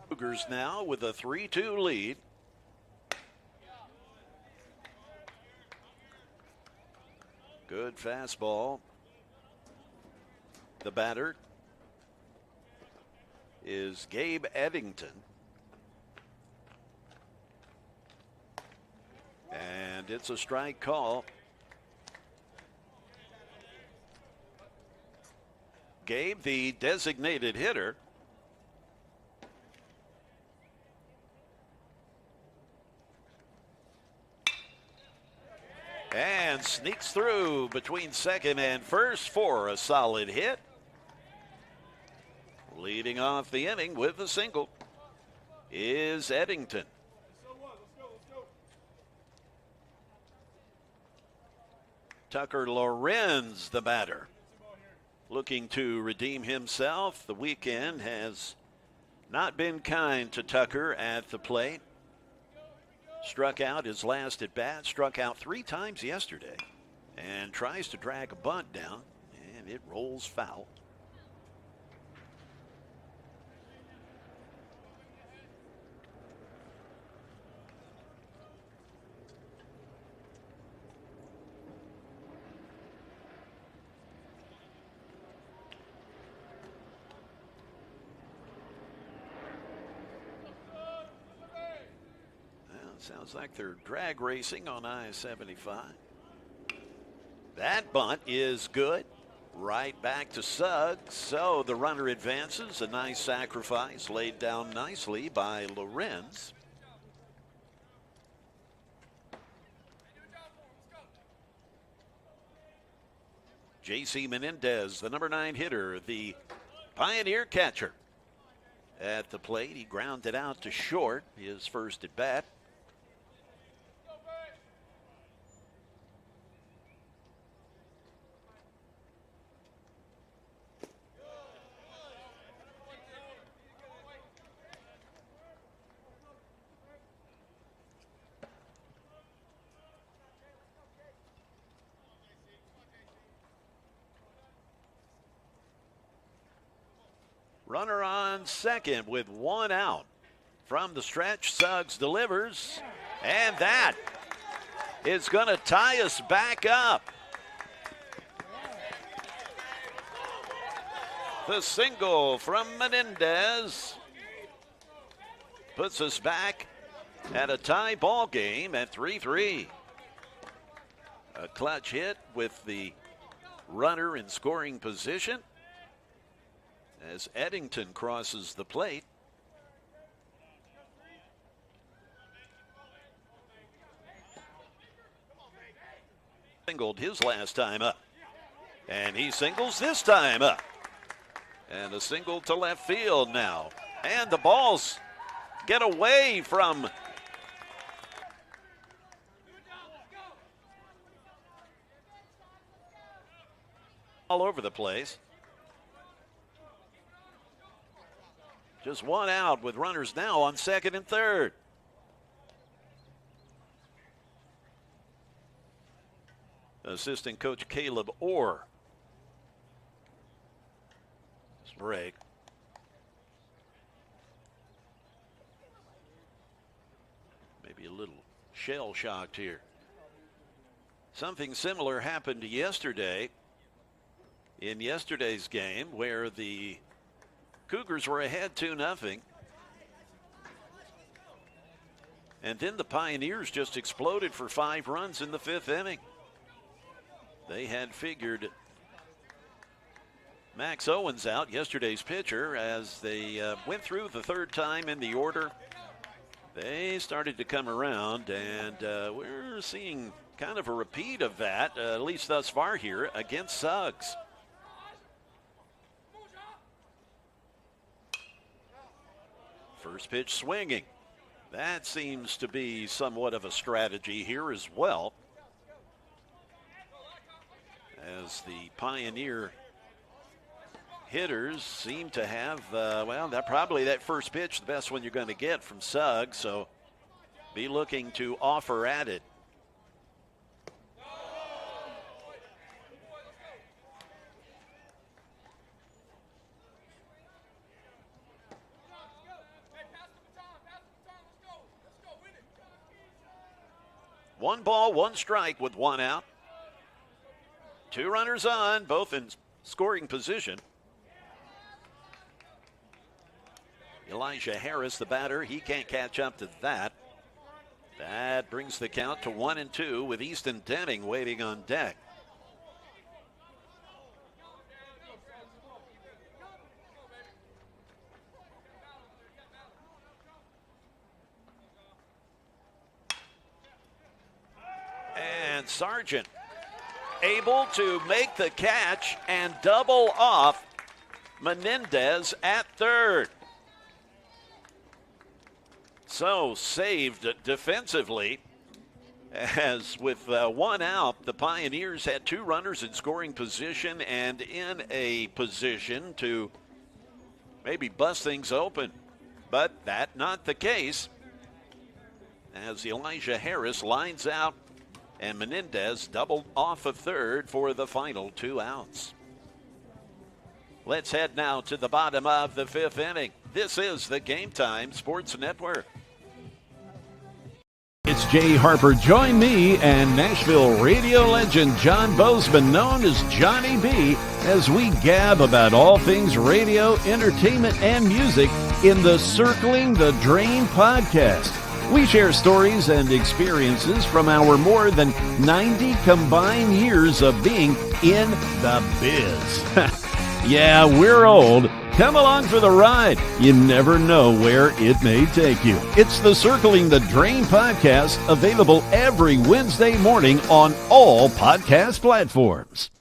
Speaker 2: Cougars now with a 3-2 lead. Good fastball. The batter is Gabe Eddington. And it's a strike call. Gabe, the designated hitter. And sneaks through between second and first for a solid hit. Leading off the inning with a single is Eddington. Tucker Lorenz, the batter, looking to redeem himself. The weekend has not been kind to Tucker at the plate. Struck out his last at bat, struck out 3 times yesterday, and tries to drag a bunt down, and it rolls foul. Sounds like they're drag racing on I-75. That bunt is good. Right back to Suggs. So the runner advances. A nice sacrifice laid down nicely by Lorenz. J.C. Menendez, the number 9 hitter, the Pioneer catcher. At the plate, he grounded out to short, his first at bat. Runner on second with 1 out. From the stretch, Suggs delivers, and that is going to tie us back up. The single from Menendez puts us back at a tie ball game at 3-3. A clutch hit with the runner in scoring position as Eddington crosses the plate. Singled his last time up, and he singles this time up, and a single to left field now, and the balls get away from all over the place. Just one out with runners now on second and third. Assistant coach Caleb Orr. Break. Maybe a little shell shocked here. Something similar happened yesterday in yesterday's game where the Cougars were ahead 2-0. And then the Pioneers just exploded for 5 runs in the 5th inning. They had figured Max Owens out, yesterday's pitcher, as they went through the 3rd time in the order. They started to come around, and we're seeing kind of a repeat of that, at least thus far here, against Suggs. First pitch swinging. That seems to be somewhat of a strategy here as well, as the Pioneer hitters seem to have, that first pitch, the best one you're going to get from Suggs, so be looking to offer at it. One ball, one strike with one out. 2 runners on, both in scoring position. Elijah Harris, the batter, he can't catch up to that. That brings the count to 1-2 with Easton Denning waiting on deck. And Sargent able to make the catch and double off Menendez at third. So saved defensively, as with one out, the Pioneers had 2 runners in scoring position and in a position to maybe bust things open. But that not the case, as Elijah Harris lines out and Menendez doubled off of third for the final 2 outs. Let's head now to the bottom of the 5th inning. This is the Game Time Sports Network.
Speaker 1: It's Jay Harper. Join me and Nashville radio legend John Bozeman, known as Johnny B, as we gab about all things radio, entertainment, and music in the Circling the Drain podcast. We share stories and experiences from our more than 90 combined years of being in the biz. Yeah, we're old. Come along for the ride. You never know where it may take you. It's the Circling the Drain podcast, available every Wednesday morning on all podcast platforms.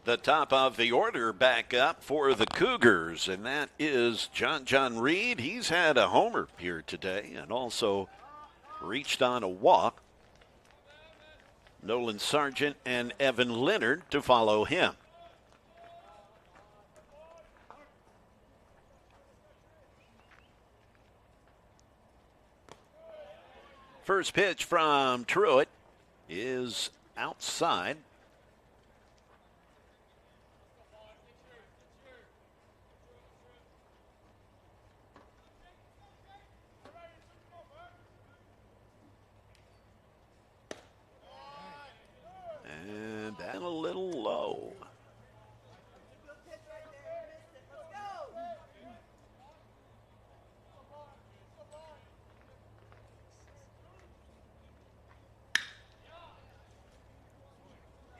Speaker 2: The top of the order back up for the Cougars, and that is John Reed. He's had a homer here today, and also reached on a walk. Nolan Sargent and Evan Leonard to follow him. First pitch from Truitt is outside. And that a little low.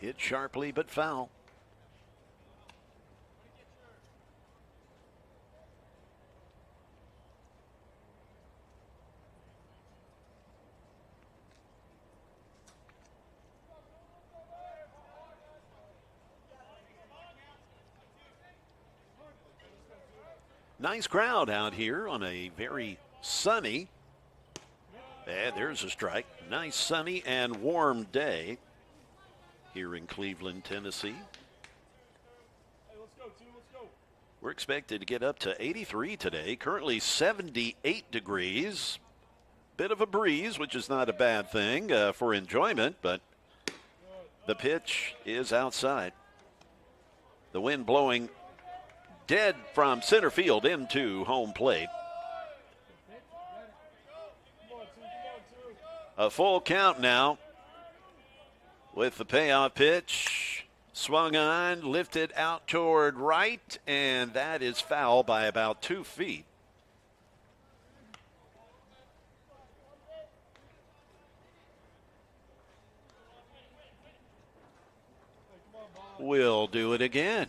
Speaker 2: Hit sharply but foul. Nice crowd out here on a very sunny, there's a strike. Nice sunny and warm day here in Cleveland, Tennessee. We're expected to get up to 83 today, currently 78 degrees. Bit of a breeze, which is not a bad thing for enjoyment, but the pitch is outside. The wind blowing dead from center field into home plate. A full count now with the payoff pitch. Swung on, lifted out toward right, and that is foul by about 2 feet. We'll do it again.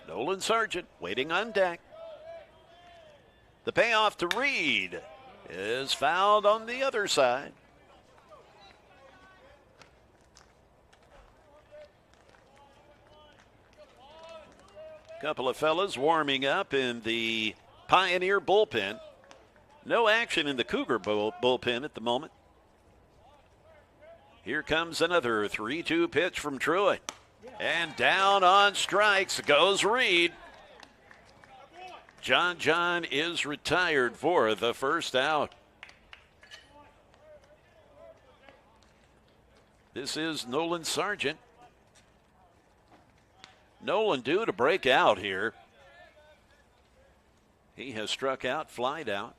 Speaker 2: Nolan Sargent waiting on deck. The payoff to Reed is fouled on the other side. Couple of fellas warming up in the Pioneer bullpen. No action in the Cougar bullpen at the moment. Here comes another 3-2 pitch from Truitt. And down on strikes goes Reed. John is retired for the first out. This is Nolan Sargent. Nolan due to break out here. He has struck out, flied out.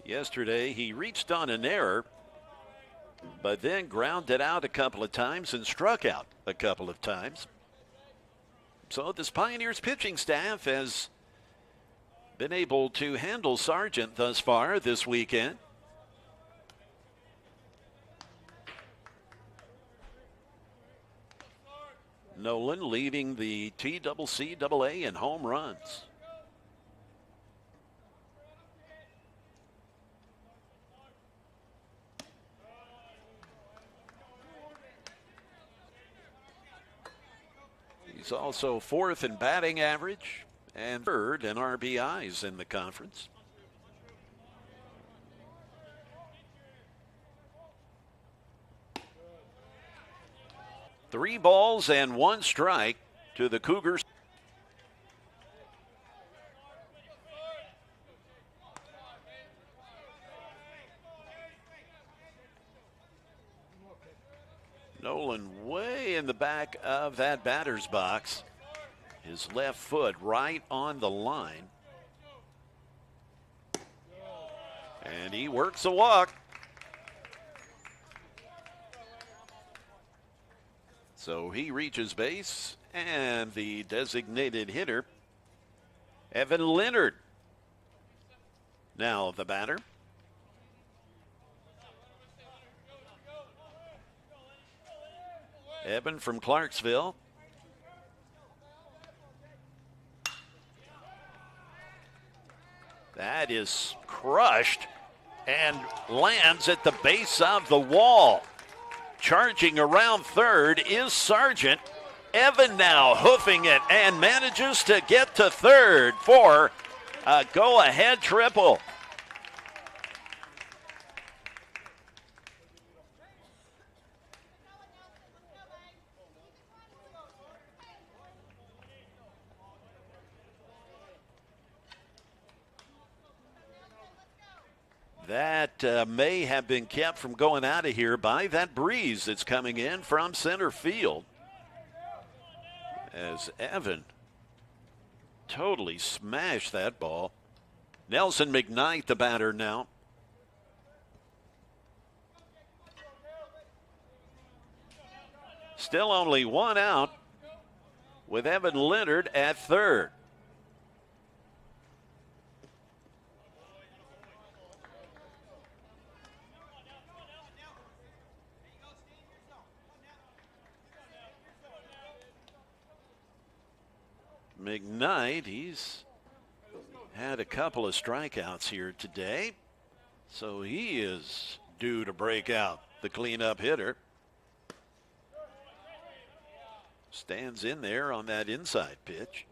Speaker 2: Yesterday, he reached on an error, but then grounded out a couple of times and struck out a couple of times. So this Pioneers pitching staff has been able to handle Sargent thus far this weekend. Nolan leading the TCCAA in home runs. He's also fourth in batting average and third in RBIs in the conference. Three balls and one strike to the Cougars. Nolan way in the back of that batter's box. His left foot right on the line. And he works a walk. So he reaches base, and the designated hitter, Evan Leonard, now the batter. Evan from Clarksville. That is crushed and lands at the base of the wall. Charging around third is Sargent. Evan now hoofing it and manages to get to third for a go-ahead triple. That may have been kept from going out of here by that breeze that's coming in from center field. As Evan totally smashed that ball. Nelson McKnight, the batter now. Still only one out with Evan Leonard at third. McKnight, he's had a couple of strikeouts here today, so he is due to break out, the cleanup hitter. Stands in there on that inside pitch.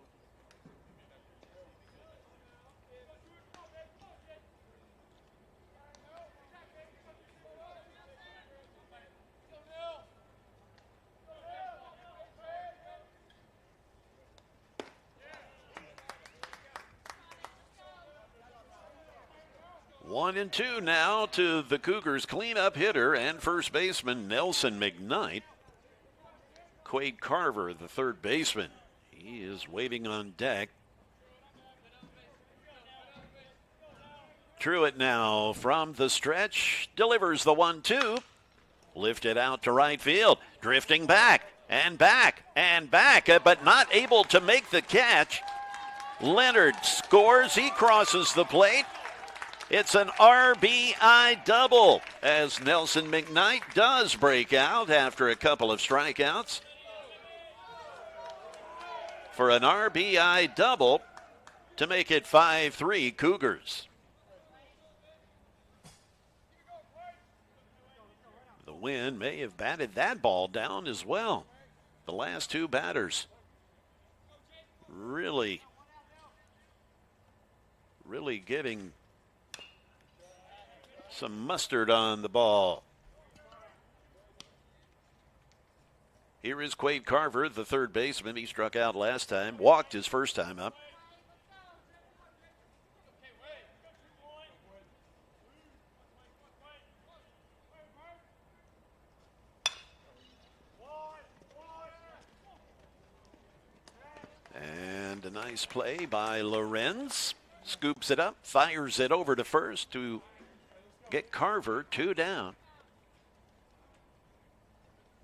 Speaker 2: One and two now to the Cougars cleanup hitter and first baseman Nelson McKnight. Quade Carver, the third baseman, he is waiting on deck. Truitt now from the stretch, delivers the 1-2. Lifted out to right field, drifting back and back and back, but not able to make the catch. Leonard scores, he crosses the plate. It's an RBI double as Nelson McKnight does break out after a couple of strikeouts for an RBI double to make it 5-3 Cougars. The wind may have batted that ball down as well. The last two batters really getting some mustard on the ball. Here is Quade Carver, the third baseman. He struck out last time, walked his first time up. And a nice play by Lorenz. Scoops it up, fires it over to first to get Carver 2 down.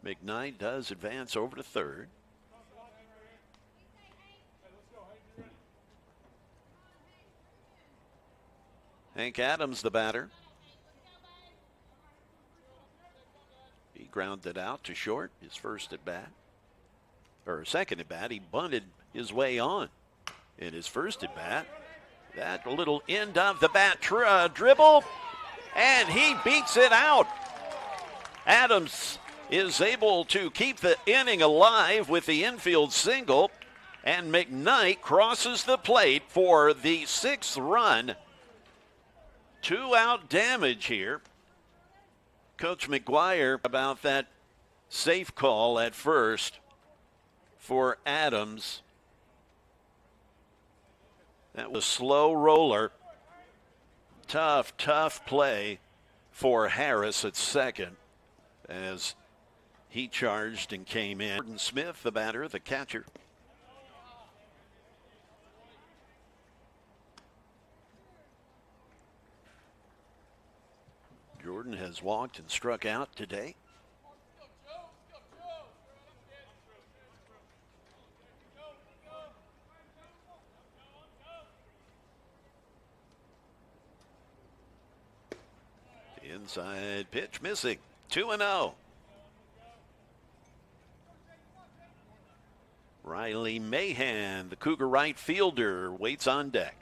Speaker 2: McKnight does advance over to third. Hank Adams, the batter. He grounded out to short his first at bat, or second at bat. He bunted his way on in his first at bat. That little end of the bat dribble, and he beats it out. Adams is able to keep the inning alive with the infield single, and McKnight crosses the plate for the 6th run. 2-out damage here. Coach McGuire about that safe call at first for Adams. That was a slow roller. Tough play for Harris at second as he charged and came in. Jordan Smith, the batter, the catcher. Jordan has walked and struck out today. The inside pitch missing. 2-0. Riley Mahan, the Cougar right fielder, waits on deck.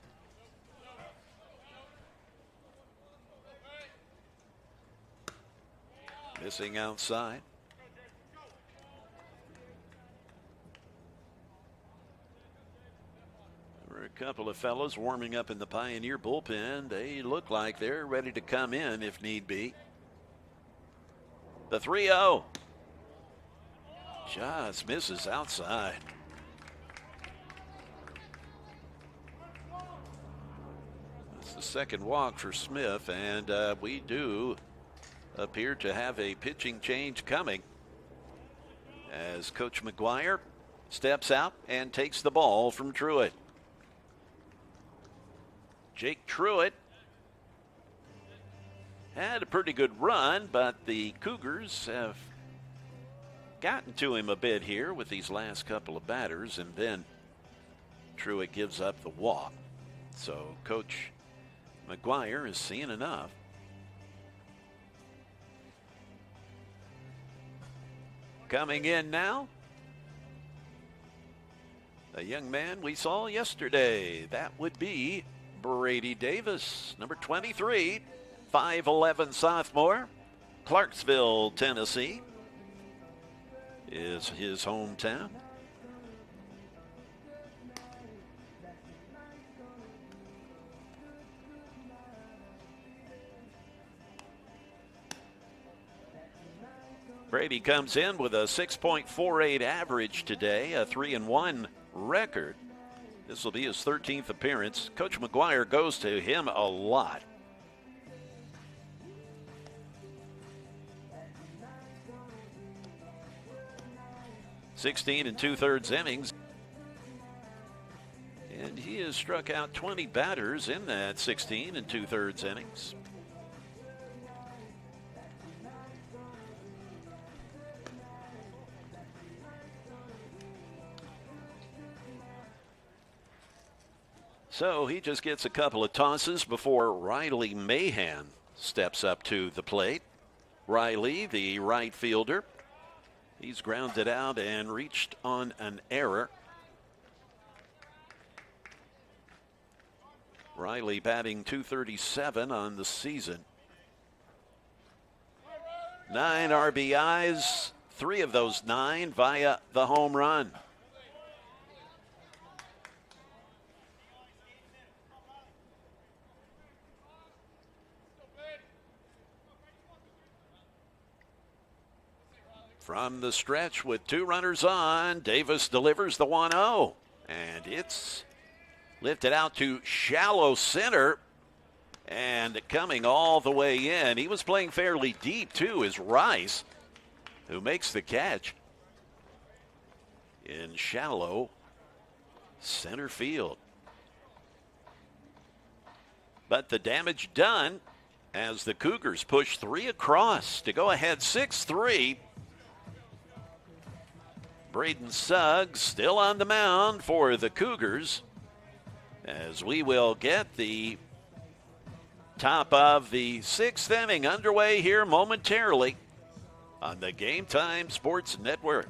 Speaker 2: Missing outside. There were a couple of fellows warming up in the Pioneer bullpen. They look like they're ready to come in if need be. The 3-0. Just misses outside. That's the second walk for Smith, and we do appear to have a pitching change coming as Coach McGuire steps out and takes the ball from Truitt. Jake Truitt had a pretty good run, but the Cougars have gotten to him a bit here with these last couple of batters, and then Truitt gives up the walk. So Coach McGuire is seeing enough. Coming in now, a young man we saw yesterday. That would be Brady Davis, number 23, 5'11" sophomore, Clarksville, Tennessee is his hometown. Brady comes in with a 6.48 average today, a 3-1 record. This will be his 13th appearance. Coach McGuire goes to him a lot. (16 2/3 innings), and he has struck out 20 batters in that 16 2/3 innings. So he just gets a couple of tosses before Riley Mahan steps up to the plate. Riley, the right fielder, he's grounded out and reached on an error. Riley batting .237 on the season. 9 RBIs, 3 of those 9 via the home run. From the stretch with 2 runners on, Davis delivers the 1-0, and it's lifted out to shallow center and coming all the way in. He was playing fairly deep too, is Rice, who makes the catch in shallow center field. But the damage done as the Cougars push 3 across to go ahead 6-3. Braden Suggs still on the mound for the Cougars as we will get the top of the 6th inning underway here momentarily on the Game Time Sports Network.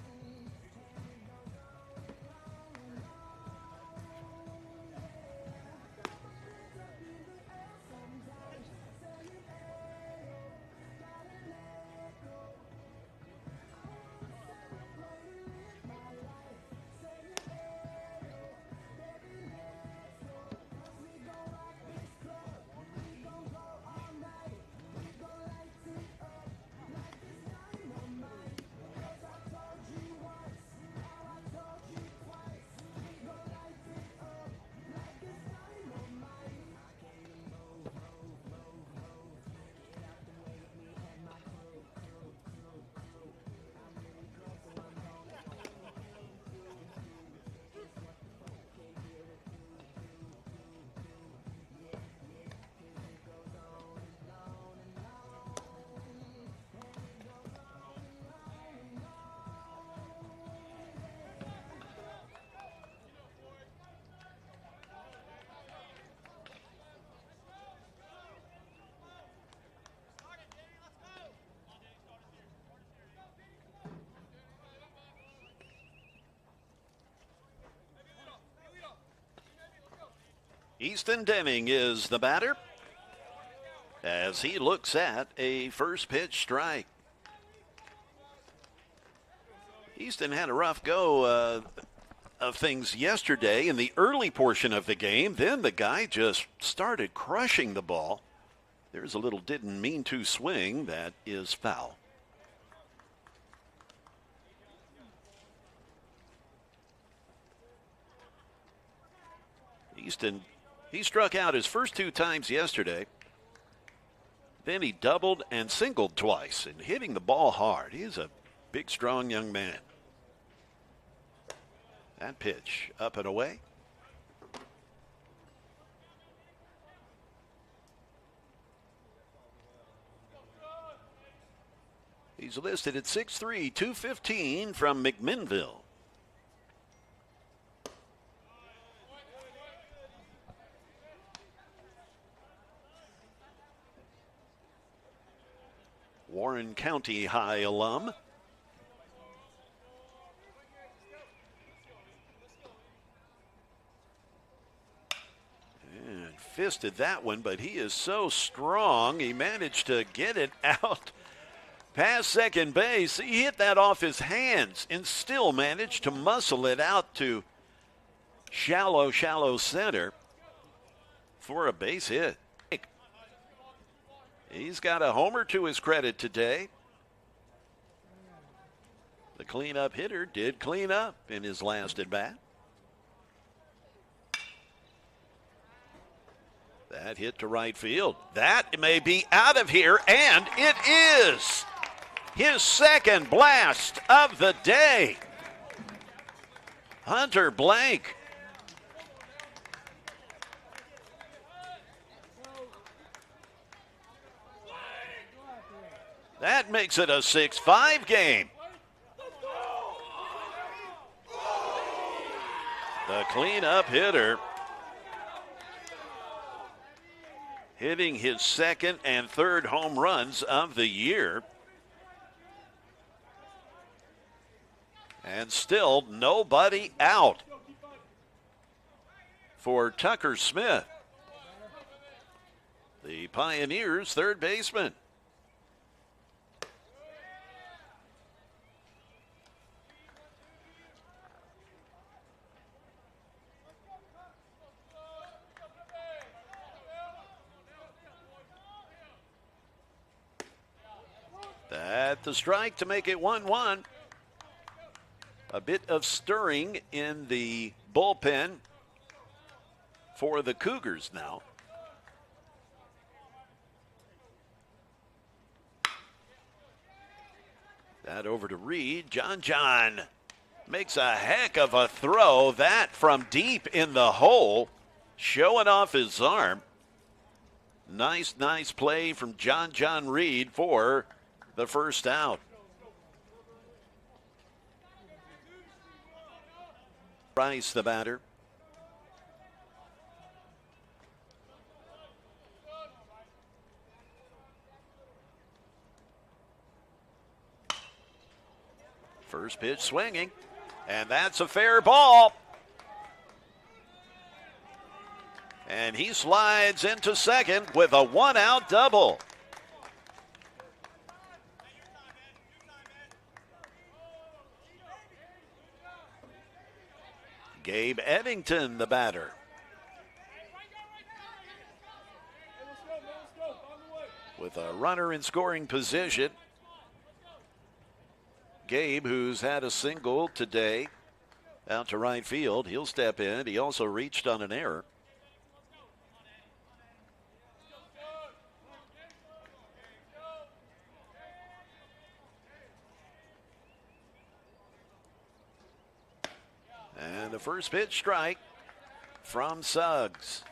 Speaker 2: Easton Deming is the batter as he looks at a first pitch strike. Easton had a rough go of things yesterday in the early portion of the game. Then the guy just started crushing the ball. There's a little didn't mean to swing. That is foul. Easton, he struck out his first 2 times yesterday. Then he doubled and singled twice and hitting the ball hard. He is a big, strong young man. That pitch up and away. He's listed at 6'3", 215 from McMinnville. Warren County High alum. And fisted that one, but he is so strong. He managed to get it out past second base. He hit that off his hands and still managed to muscle it out to shallow center for a base hit. He's got a homer to his credit today. The cleanup hitter did clean up in his last at bat. That hit to right field. That may be out of here, and it is his second blast of the day. Hunter Blank. That makes it a 6-5 game. The cleanup hitter hitting his second and third home runs of the year. And still nobody out for Tucker Smith, the Pioneers' third baseman. At the strike to make it 1-1. A bit of stirring in the bullpen for the Cougars now. That over to Reed. John makes a heck of a throw. That from deep in the hole, showing off his arm. Nice play from John Reed for the first out. Price, the batter. First pitch swinging, and that's a fair ball. And he slides into second with a 1-out double. Gabe Eddington, the batter. With a runner in scoring position. Gabe, who's had a single today, out to right field. He'll step in. He also reached on an error. And the first pitch strike from Suggs.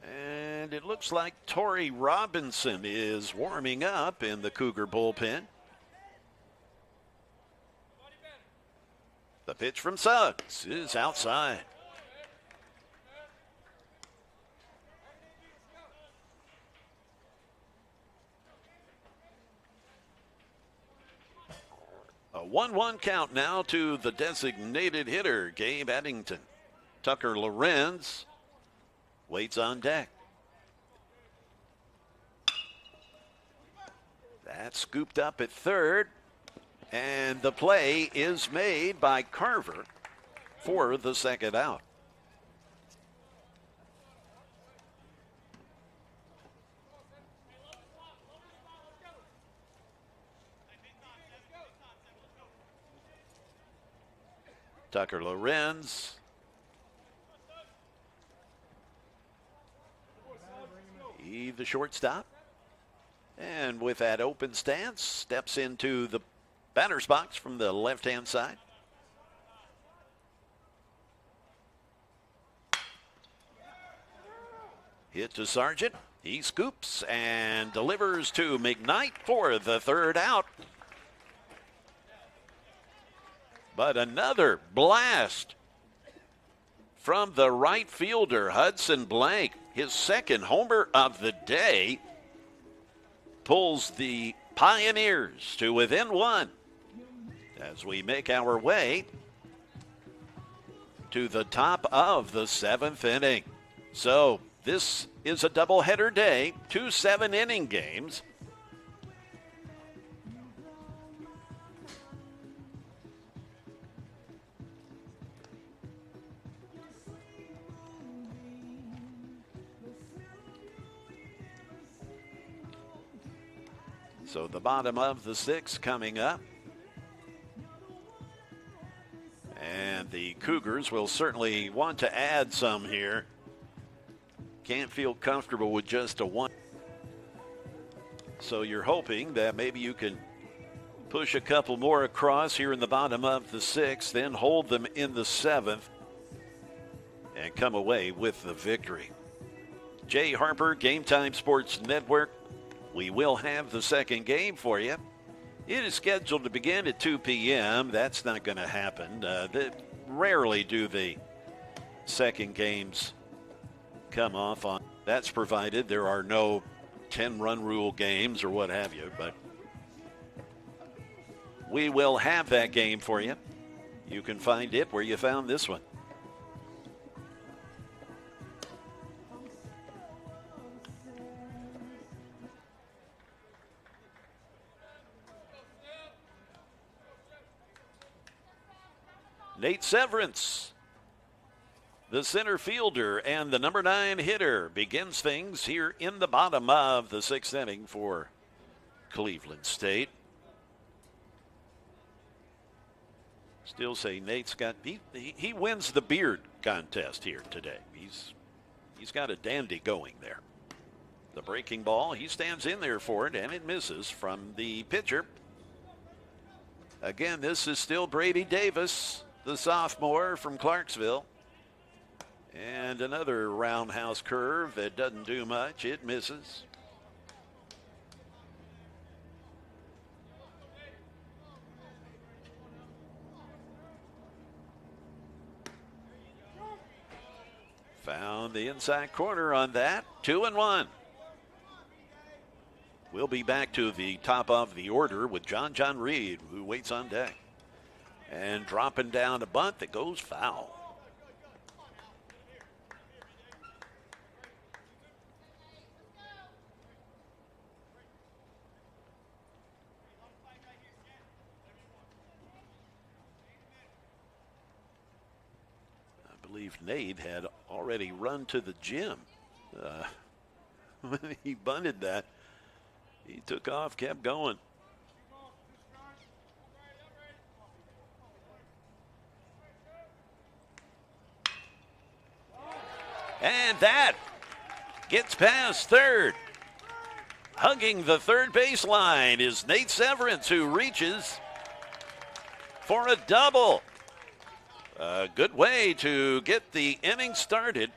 Speaker 2: And it looks like Torrey Robinson is warming up in the Cougar bullpen. The pitch from Suggs is outside. A 1-1 count now to the designated hitter, Gabe Eddington. Tucker Lorenz waits on deck. That's scooped up at third. And the play is made by Carver for the second out. Tucker Lorenz. He, the shortstop. And with that open stance, steps into the batter's box from the left-hand side. Hit to Sargent. He scoops and delivers to McKnight for the third out. But another blast from the right fielder, Hudson Blank. His second homer of the day pulls the Pioneers to within one as we make our way to the top of the seventh inning. So this is a doubleheader day, 2 7-inning games. So the bottom of the sixth coming up. And the Cougars will certainly want to add some here. Can't feel comfortable with just a one. So you're hoping that maybe you can push a couple more across here in the bottom of the sixth, then hold them in the seventh, and come away with the victory. Jay Harper, Game Time Sports Network. We will have the second game for you. It is scheduled to begin at 2 p.m. That's not going to happen. Rarely do the second games come off on. That's provided there are no 10-run rule games or what have you. But we will have that game for you. You can find it where you found this one. Nate Severance, the center fielder and the number 9 hitter, begins things here in the bottom of the sixth inning for Cleveland State. Still say Nate's got, he wins the beard contest here today. He's got a dandy going there. The breaking ball, he stands in there for it, and it misses from the pitcher. Again, this is still Brady Davis, the sophomore from Clarksville. And another roundhouse curve that doesn't do much. It misses. Found the inside corner on that. 2-1. We'll be back to the top of the order with John Reed, who waits on deck. And dropping down a bunt that goes foul. I believe Nate had already run to the gym when he bunted that. He took off, kept going. And that gets past third. Hugging the third baseline is Nate Severance, who reaches for a double. A good way to get the inning started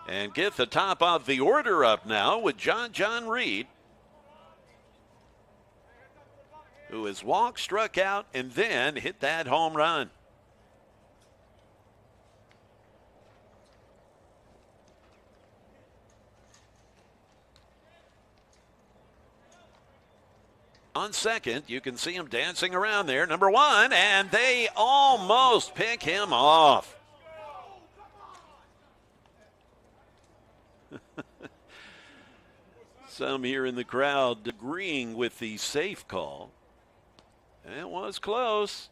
Speaker 2: and get the top of the order up now with John Reed, who has walked, struck out, and then hit that home run. On second, you can see him dancing around there, number 1, and they almost pick him off. Some here in the crowd agreeing with the safe call. It was close.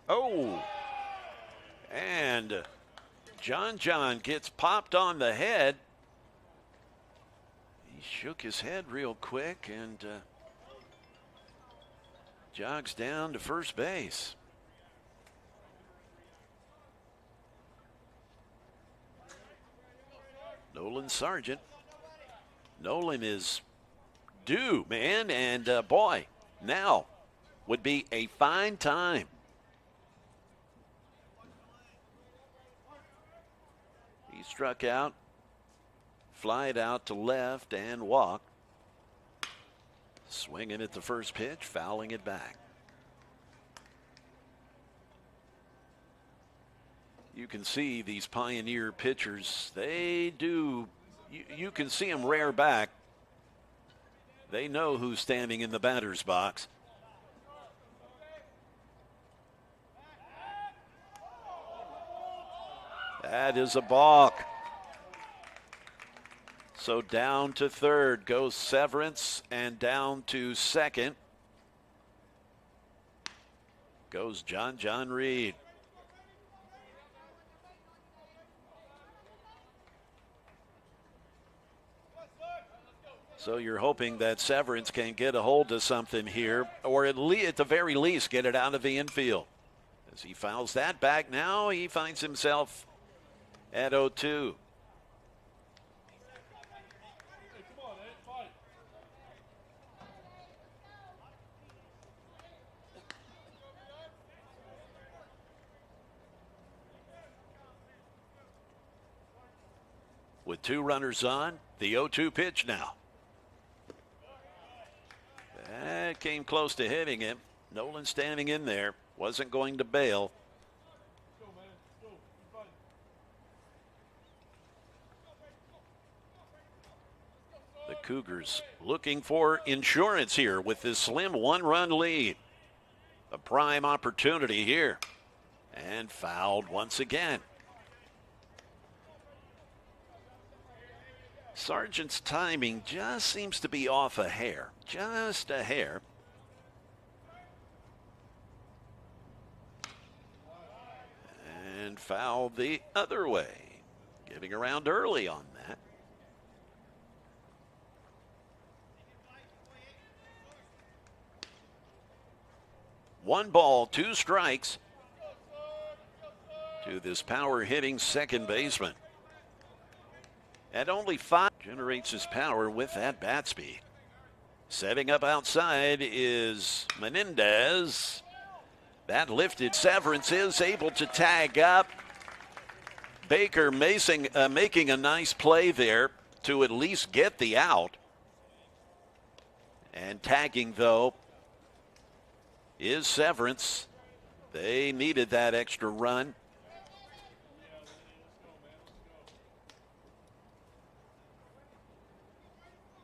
Speaker 2: Oh, and John gets popped on the head. He shook his head real quick and jogs down to first base. Nolan Sargent. Nolan is due, man, and boy, now would be a fine time. He struck out, flied out to left, and walked. Swinging at the first pitch, fouling it back. You can see these Pioneer pitchers, they do, you can see them rear back. They know who's standing in the batter's box. That is a balk. So down to third goes Severance, and down to second goes John Reed. So you're hoping that Severance can get a hold of something here, or at the very least get it out of the infield. As he fouls that back now, he finds himself at 0-2. With two runners on, the 0-2 pitch now. That came close to hitting him. Nolan standing in there, wasn't going to bail. The Cougars looking for insurance here with this slim one-run lead. A prime opportunity here. And fouled once again. Sargent's timing just seems to be off a hair. Just a hair. And fouled the other way. Getting around early on that. One ball, two strikes to this power hitting second baseman. At only 5, generates his power with that bat speed. Setting up outside is Menendez. That lifted. Severance is able to tag up. Baker making a nice play there to at least get the out. And tagging, though, is Severance. They needed that extra run.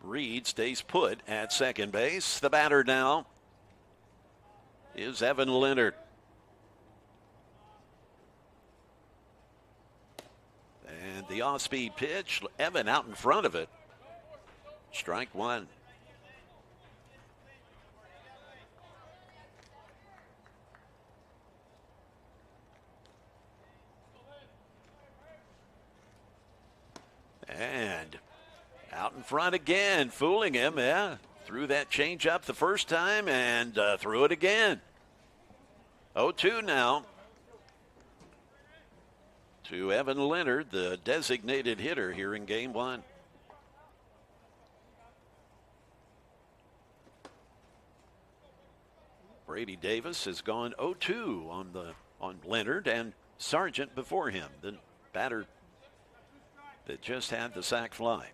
Speaker 2: Reed stays put at second base. The batter now is Evan Leonard. And the off-speed pitch, Evan out in front of it. Strike one. And out in front again, fooling him, yeah. Threw that change up the first time and threw it again. 0-2 now to Evan Leonard, the designated hitter here in game one. Brady Davis has gone 0-2 on Leonard, and Sargent before him, the batter that just had the sac fly.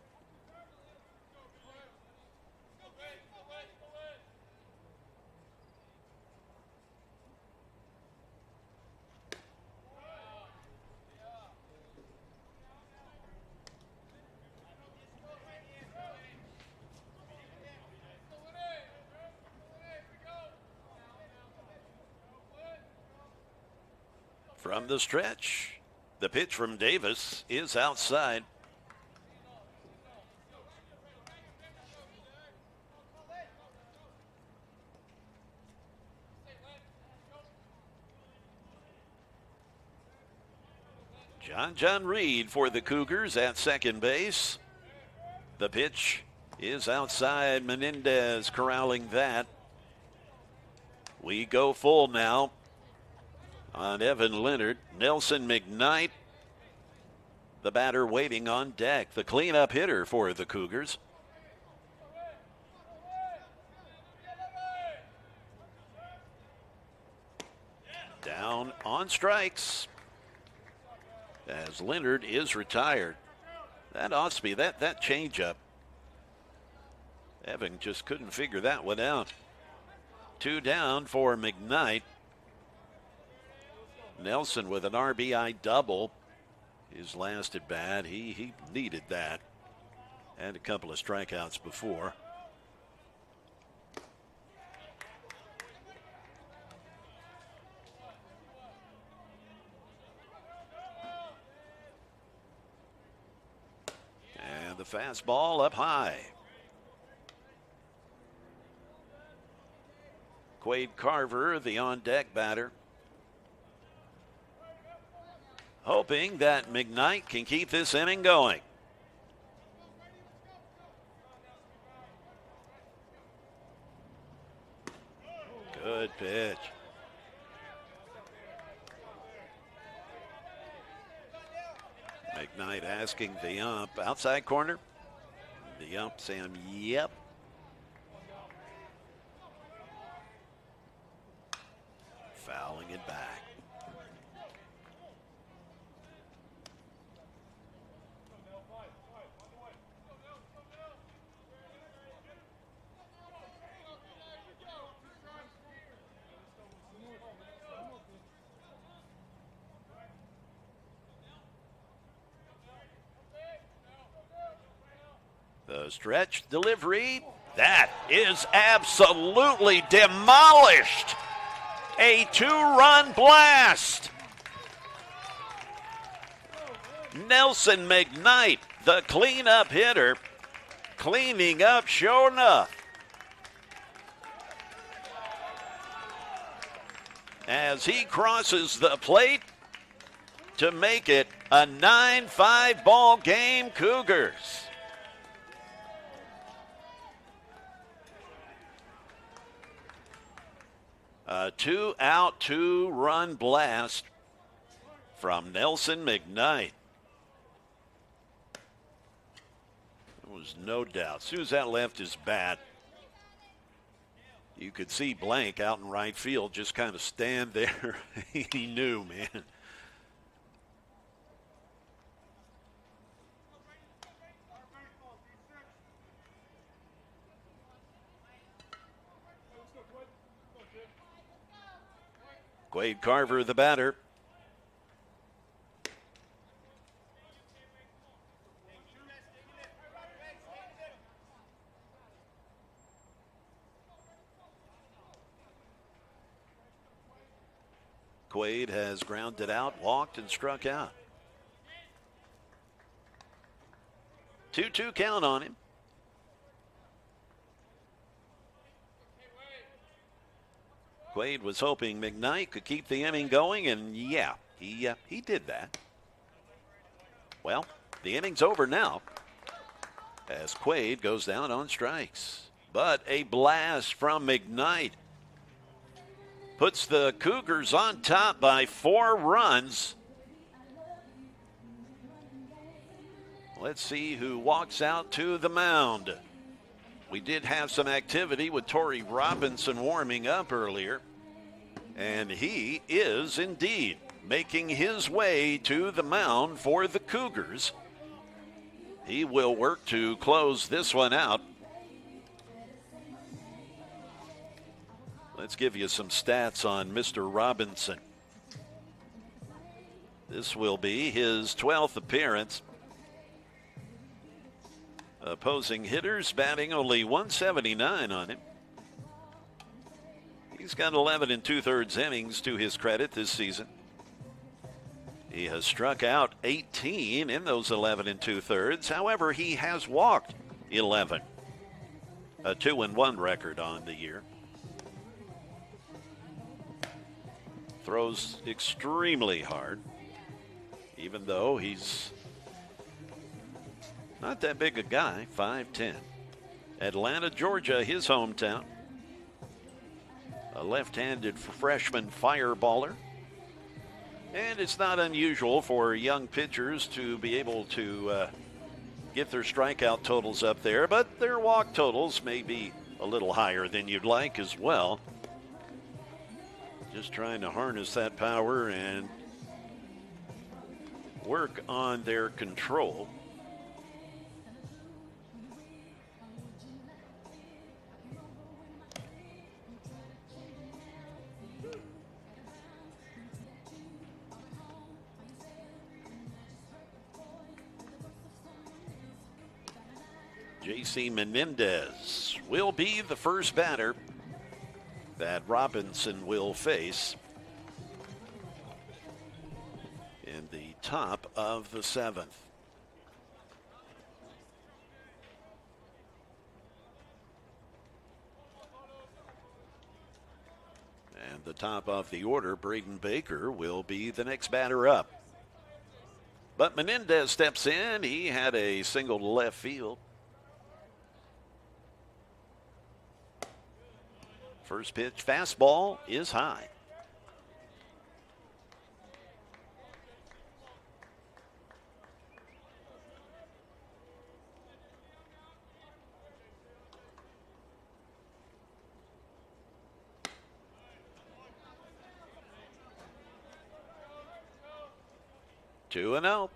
Speaker 2: From the stretch, The pitch from Davis is outside. John Reed for the Cougars at second base. The pitch is outside. Menendez corralling that. We go full now on Evan Leonard. Nelson McKnight, the batter, waiting on deck. The cleanup hitter for the Cougars. Down on strikes as Leonard is retired. That ought to be that changeup. Evan just couldn't figure that one out. 2 down for McKnight. Nelson with an RBI double. His last at bat, he needed that. And a couple of strikeouts before. The fastball up high. Quade Carver, the on-deck batter, hoping that McKnight can keep this inning going. Good pitch. McKnight asking the ump, outside corner. The ump saying, yep. Fouling it back. The stretch delivery, that is absolutely demolished. A 2-run blast. Nelson McKnight, the cleanup hitter, cleaning up sure enough. As he crosses the plate to make it a 9-5 ball game, Cougars. A 2-out, 2-run blast from Nelson McKnight. There was no doubt. As soon as that left his bat, you could see Blank out in right field just kind of stand there. He knew, man. Quade Carver, the batter. Quade has grounded out, walked, and struck out. 2-2 count on him. Quade was hoping McKnight could keep the inning going, and yeah, he did that. Well, the inning's over now as Quade goes down on strikes. But a blast from McKnight puts the Cougars on top by 4 runs. Let's see who walks out to the mound. We did have some activity with Torrey Robinson warming up earlier. And he is indeed making his way to the mound for the Cougars. He will work to close this one out. Let's give you some stats on Mr. Robinson. This will be his 12th appearance. Opposing hitters batting only 179 on him. He's got 11 2/3 innings to his credit this season. He has struck out 18 in those 11 2/3. However, he has walked 11. A 2-1 record on the year. Throws extremely hard, even though he's not that big a guy, 5'10". Atlanta, Georgia, his hometown. A left-handed freshman fireballer. And it's not unusual for young pitchers to be able to get their strikeout totals up there, but their walk totals may be a little higher than you'd like as well. Just trying to harness that power and work on their control. J.C. Menendez will be the first batter that Robinson will face in the top of the 7th. And the top of the order, Braden Baker, will be the next batter up. But Menendez steps in. He had a single to left field. First pitch, fastball is high. Two and out.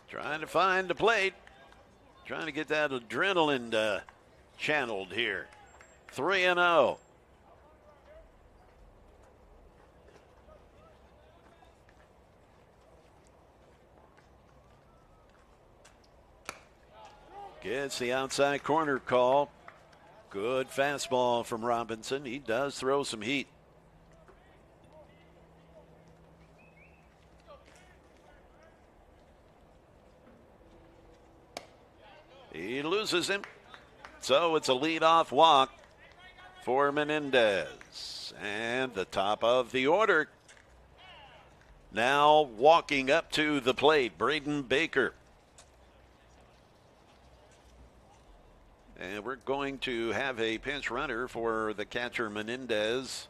Speaker 2: Trying to find the plate. Trying to get that adrenaline channeled here. 3-0. Gets the outside corner call. Good fastball from Robinson. He does throw some heat. He loses him. So it's a leadoff walk for Menendez. And the top of the order. Now walking up to the plate, Braden Baker. And we're going to have a pinch runner for the catcher, Menendez.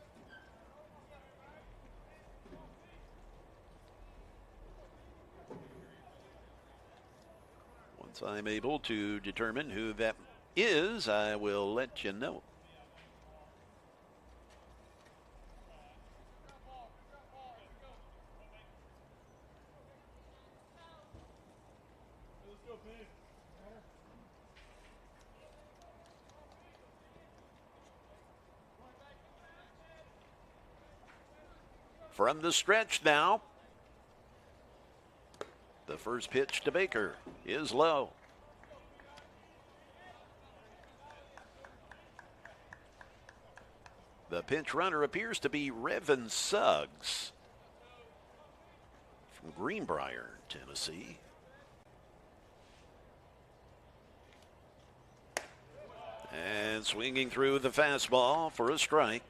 Speaker 2: Once I'm able to determine who that is, I will let you know. From the stretch now. The first pitch to Baker is low. The pinch runner appears to be Revan Suggs from Greenbrier, Tennessee. And swinging through the fastball for a strike.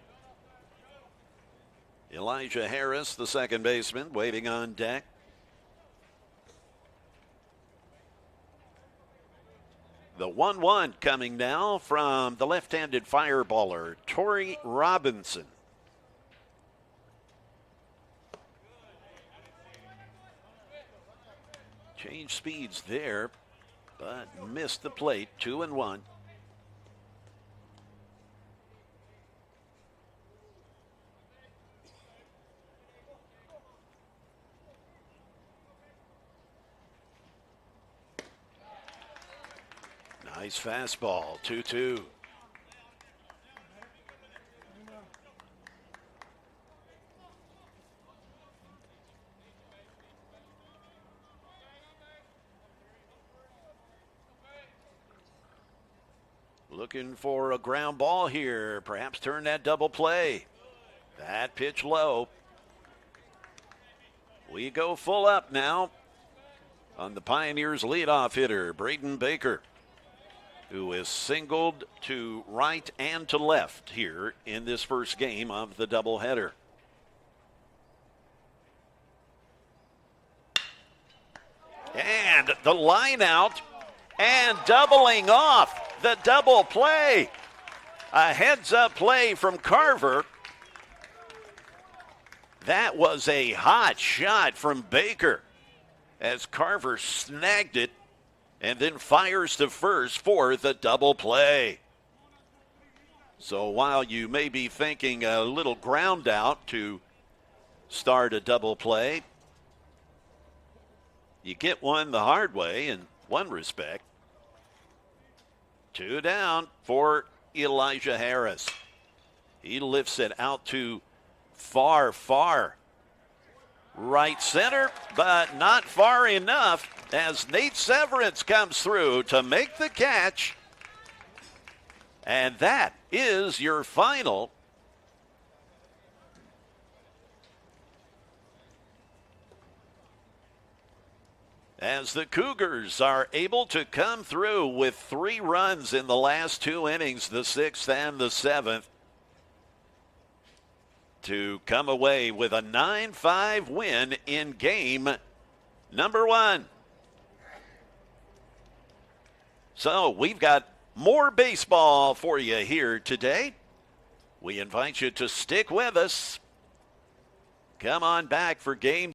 Speaker 2: Elijah Harris, the second baseman, waiting on deck. The 1-1 coming now from the left-handed fireballer, Torrey Robinson. Change speeds there, but missed the plate. 2-1. Nice fastball, 2-2. Looking for a ground ball here. Perhaps turn that double play. That pitch low. We go full up now on the Pioneers leadoff hitter, Braden Baker, who is singled to right and to left here in this first game of the doubleheader. And the line out and doubling off the double play. A heads-up play from Carver. That was a hot shot from Baker as Carver snagged it and then fires to first for the double play. So while you may be thinking a little ground out to start a double play, you get one the hard way in one respect. 2 down for Elijah Harris. He lifts it out to far right center, but not far enough as Nate Severance comes through to make the catch. And that is your final. As the Cougars are able to come through with 3 runs in the last 2 innings, the 6th and the 7th, to come away with a 9-5 win in game number 1. So we've got more baseball for you here today. We invite you to stick with us. Come on back for game